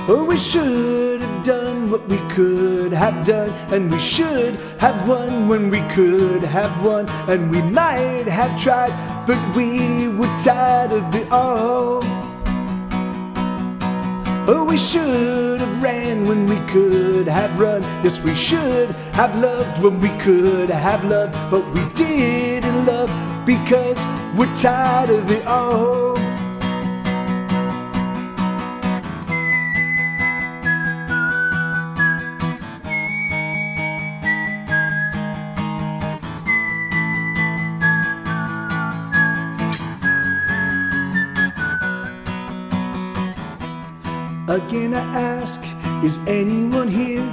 Oh, we should have done what we could have done, and we should have won when we could have won, and we might have tried, but we were tired of it all. Oh, we should have ran when we could have run. Yes, we should have loved when we could have loved, but we didn't love because we're tired of it all. Again I ask, is anyone here?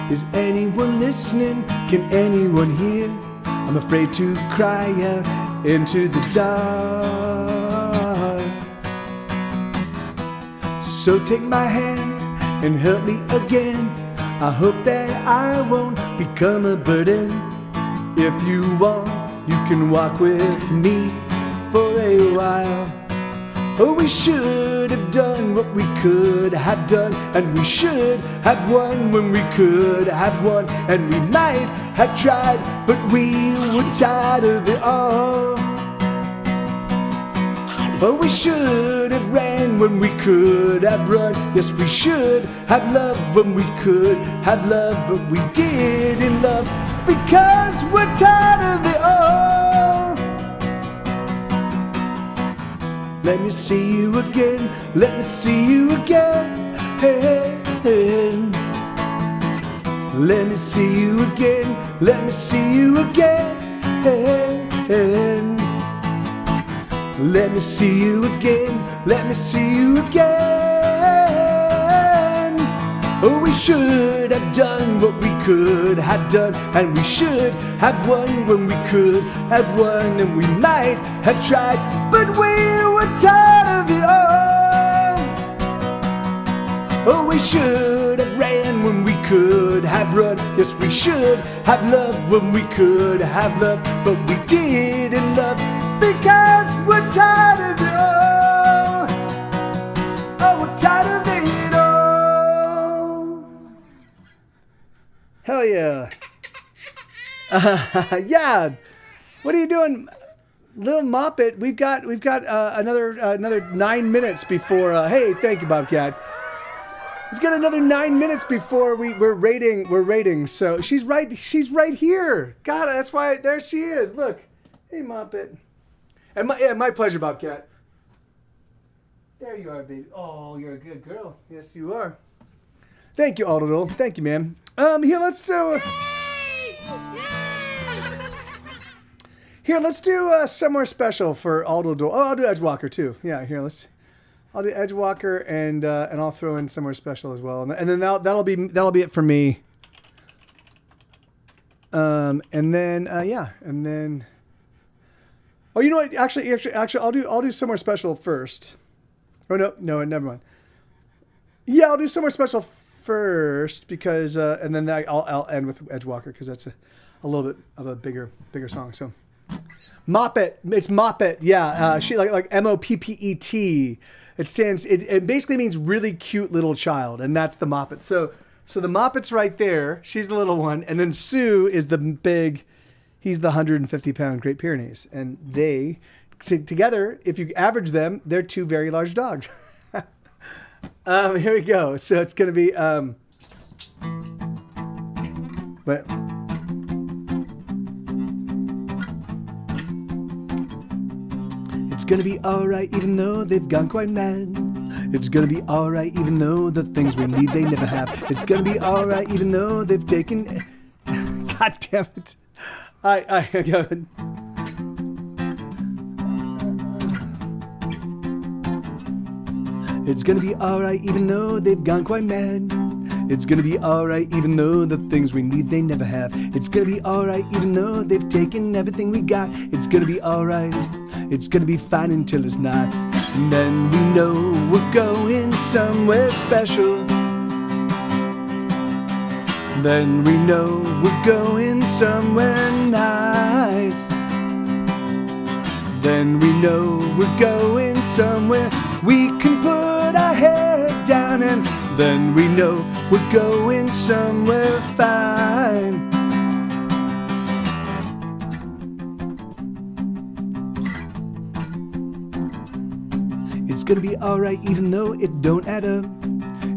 Is anyone listening? Can anyone hear? I'm afraid to cry out into the dark. So take my hand and help me again. I hope that I won't become a burden. If you want, you can walk with me for a while. Oh, we should have done what we could have done, and we should have won when we could have won, and we might have tried, but we were tired of it all. Oh, we should have ran when we could have run. Yes, we should have loved when we could have loved, but we didn't love because we're tired of it all. Let me see you again, let me see you again, hey, hey. Let me see you again, let me see you again, hey, hey. Let me see you again, let me see you again. Oh, we should have done what we could have done, and we should have won when we could have won, and we might have tried, but we were tired of it all. Oh, we should have ran when we could have run. Yes, we should have loved when we could have loved, but we didn't love because we're tired of it all. Oh, we're tired of it all. Hell yeah. Yeah. What are you doing? Little Moppet, we've got another 9 minutes before. Hey, thank you, Bobcat. We've got another 9 minutes before we're rating. So she's right here. God, that's why there she is. Look, hey, Moppet, and my pleasure, Bobcat. There you are, baby. Oh, you're a good girl. Yes, you are. Thank you, Aldo. Thank you, man. Here, let's do. Here, let's do somewhere special for Aldo. Oh, I'll do Edgewalker too. Yeah, here, I'll do Edgewalker and I'll throw in somewhere special as well, and then that'll be it for me. And then. Oh, you know what? Actually, I'll do somewhere special first. Oh no, never mind. Yeah, I'll do somewhere special first because, and then I'll end with Edgewalker because that's a little bit of a bigger song. So. Moppet, it's Moppet, yeah. She like Moppet. It basically means really cute little child, and that's the Moppet. So the Moppet's right there. She's the little one, and then Sue is the big. He's the 150-pound Great Pyrenees, and they together, if you average them, they're two very large dogs. Here we go. So it's gonna be but. It's gonna be alright even though they've gone quite mad. It's gonna be alright even though the things we need they never have. It's gonna be alright even though they've taken. God damn it. Alright, go ahead. It's gonna be alright even though they've gone quite mad. It's gonna be alright even though the things we need they never have. It's gonna be alright even though they've taken everything we got. It's gonna be alright. It's gonna be fine until it's not. And then we know we're going somewhere special. Then we know we're going somewhere nice. Then we know we're going somewhere we can put our head down, and then we know we're going somewhere fine. It's gonna be alright even though it don't add up.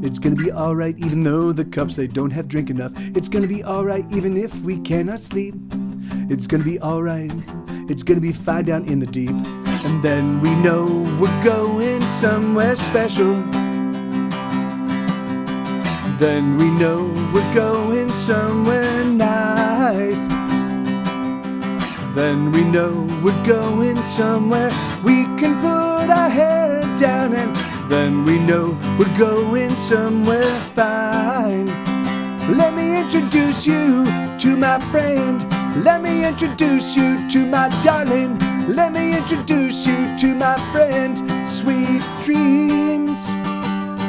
It's gonna be alright even though the cups they don't have drink enough. It's gonna be alright even if we cannot sleep. It's gonna be alright. It's gonna be fine down in the deep. And then we know we're going somewhere special. Then we know we're going somewhere nice. Then we know we're going somewhere we can put our head down, and then we know we're going somewhere fine. Let me introduce you to my friend. Let me introduce you to my darling. Let me introduce you to my friend, Sweet Dreams.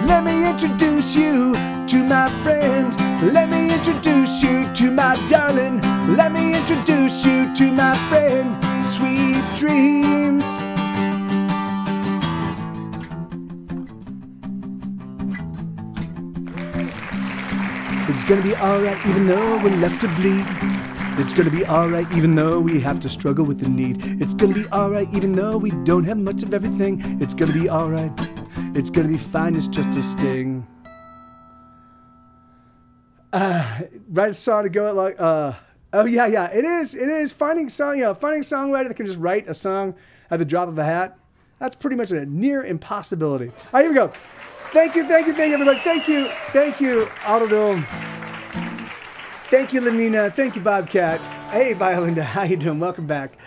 Let me introduce you to my friend. Let me introduce you to my darling. Let me introduce you to my friend, Sweet Dreams. It's gonna be alright even though we're left to bleed. It's gonna be alright even though we have to struggle with the need. It's gonna be alright even though we don't have much of everything. It's gonna be alright. It's gonna be fine, it's just a sting. Write a song to go at like, oh yeah, it is. Finding finding a songwriter that can just write a song at the drop of a hat. That's pretty much a near impossibility. All right, here we go. Thank you, everybody. Thank you, Autodome. Thank you, Lenina. Thank you, Bobcat. Hey, Violinda, how you doing? Welcome back.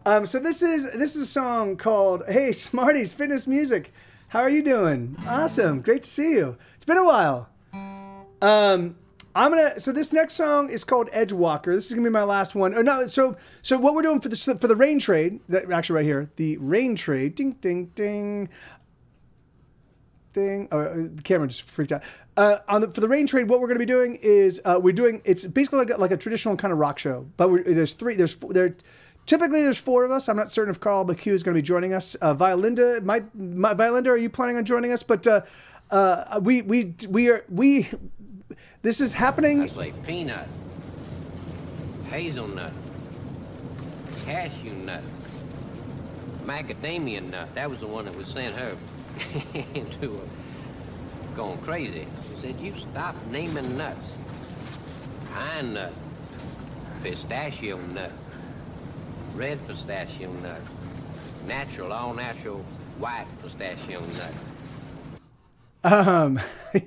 So this is a song called "Hey Smarties Fitness Music." How are you doing? Awesome, great to see you. It's been a while. So this next song is called Edgewalker. This is gonna be my last one. Or no, so what we're doing for the rain trade, actually right here, the rain trade, ding, ding, ding. Thing. The camera just freaked out. For the rain trade, what we're going to be doing is it's basically like a traditional kind of rock show. But typically there's four of us. I'm not certain if Carl McHugh is going to be joining us. Violinda, Violinda, are you planning on joining us? But this is happening. I say peanut, hazelnut, cashew nut, macadamia nut. That was the one that was sent her into going crazy. She said, "You stop naming nuts. Pine nut, pistachio nut, red pistachio nut, natural, all natural white pistachio nut."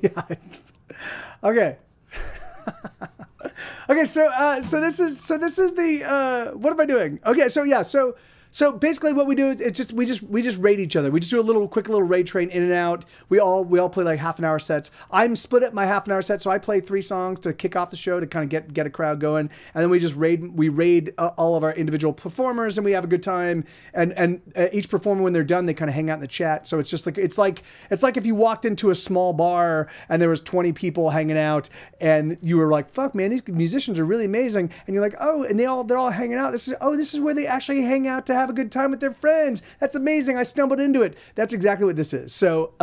Yeah. Okay. Okay, so this is the what am I doing? Okay, so basically what we do is we just raid each other. We just do a quick little raid train in and out. We all play like half an hour sets. I'm split up my half an hour set, so I play 3 songs to kick off the show to kind of get a crowd going, and then we just raid all of our individual performers, and we have a good time. And each performer, when they're done, they kind of hang out in the chat. So it's just like it's like if you walked into a small bar and there was 20 people hanging out, and you were like, "Fuck, man, these musicians are really amazing," and you're like, "Oh," and they're all hanging out. This is where they actually hang out to have a good time with their friends. That's amazing. I stumbled into it. That's exactly what this is. So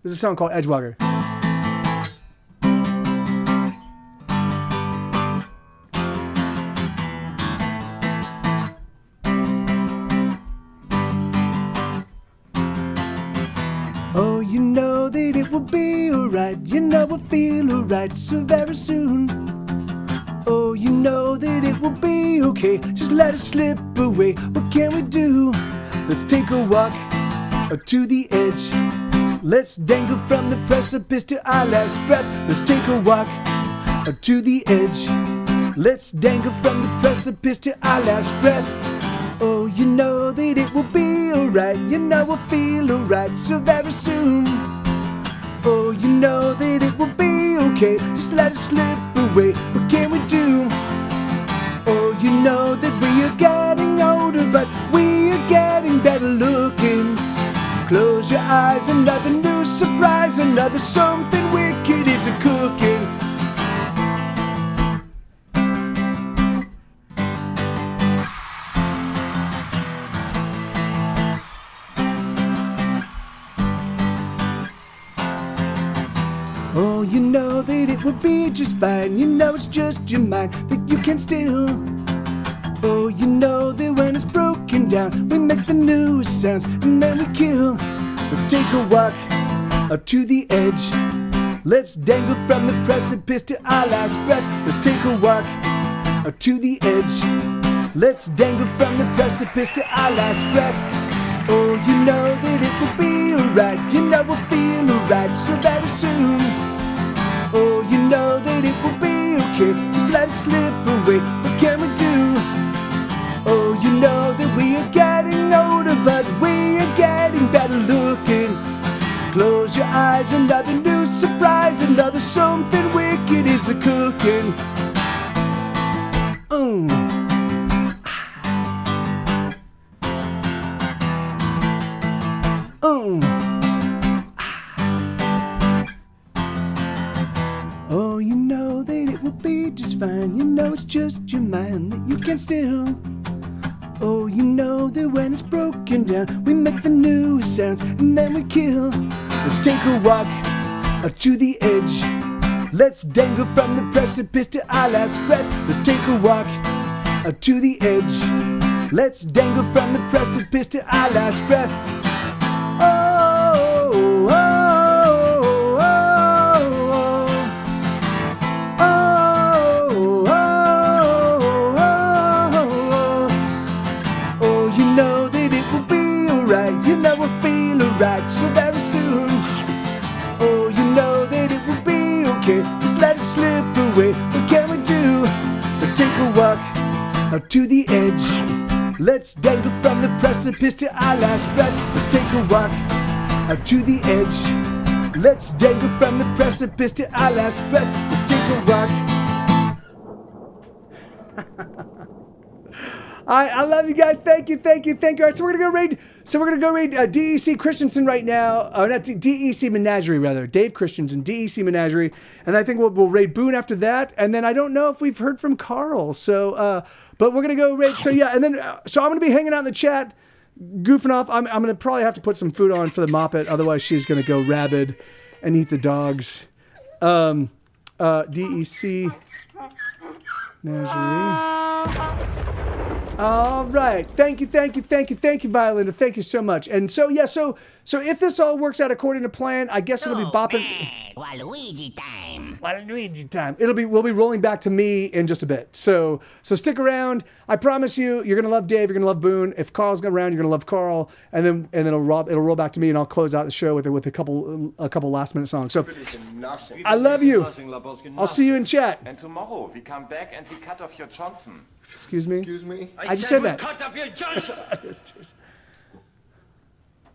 this is a song called Edgewalker. Oh, you know that it will be alright. You know we'll feel alright so very soon. Oh, you know that it will be okay. Just let it slip away. What can we do? Let's take a walk to the edge. Let's dangle from the precipice to our last breath. Let's take a walk to the edge. Let's dangle from the precipice to our last breath. Oh, you know that it will be alright. You know we'll feel alright so very soon. Oh, you know that it will be okay. Just let it slip away. What can we do? Oh, you know that we are getting older, but we are getting better looking. Close your eyes, another new surprise, another something wicked is a-cooking. Oh, you know that it will be just fine. You know it's just your mind that you can steal. Oh, you know that when it's broken down, we make the newest sounds and then we kill. Let's take a walk up to the edge. Let's dangle from the precipice to our last breath. Let's take a walk up to the edge. Let's dangle from the precipice to our last breath. Oh, you know that it will be alright. You know we'll feel alright so very soon. Oh, you know that it will be okay. Just let it slip away. What can we do? Oh, you know that we are getting older, but we are getting better looking. Close your eyes, another new surprise, another something wicked is a-cooking. Oh, you know that it will be just fine. You know it's just your mind that you can steal. Oh, you know that when it's broken down, we make the newest sounds and then we kill. Let's take a walk up to the edge. Let's dangle from the precipice to our last breath. Let's take a walk up to the edge. Let's dangle from the precipice to our last breath. Oh, oh, oh, oh, oh, oh, you know that it will be alright. You know we'll feel alright so very soon. Oh, you know that it will be okay. Just let it slip away. What can we do? Let's take a walk up to the edge. Let's dangle from the precipice to our last breath. Let's take a walk up to the edge. Let's dangle from the precipice to our last breath. Let's take a walk. All right, I love you guys. Thank you. All right, so we're gonna go raid DEC Christensen right now. Not DEC Menagerie rather. Dave Christensen, DEC Menagerie, and I think we'll raid Boone after that. And then I don't know if we've heard from Carl. So, but we're gonna go raid. So yeah, and then so I'm gonna be hanging out in the chat, goofing off. I'm gonna probably have to put some food on for the Moppet, otherwise she's gonna go rabid and eat the dogs. DEC Menagerie. All right. Thank you, Violinda. Thank you so much. And so, yeah, so if this all works out according to plan, I guess it'll be bopping. Waluigi time. We'll be rolling back to me in just a bit. So stick around. I promise you're gonna love Dave. You're gonna love Boone. If Carl's around, you're gonna love Carl. And then it'll roll back to me, and I'll close out the show with a couple last minute songs. So I love you. I'll see you in chat. And tomorrow we come back and we cut off your Johnson. Excuse me. Excuse me? I just said that. Cut off your Johnson!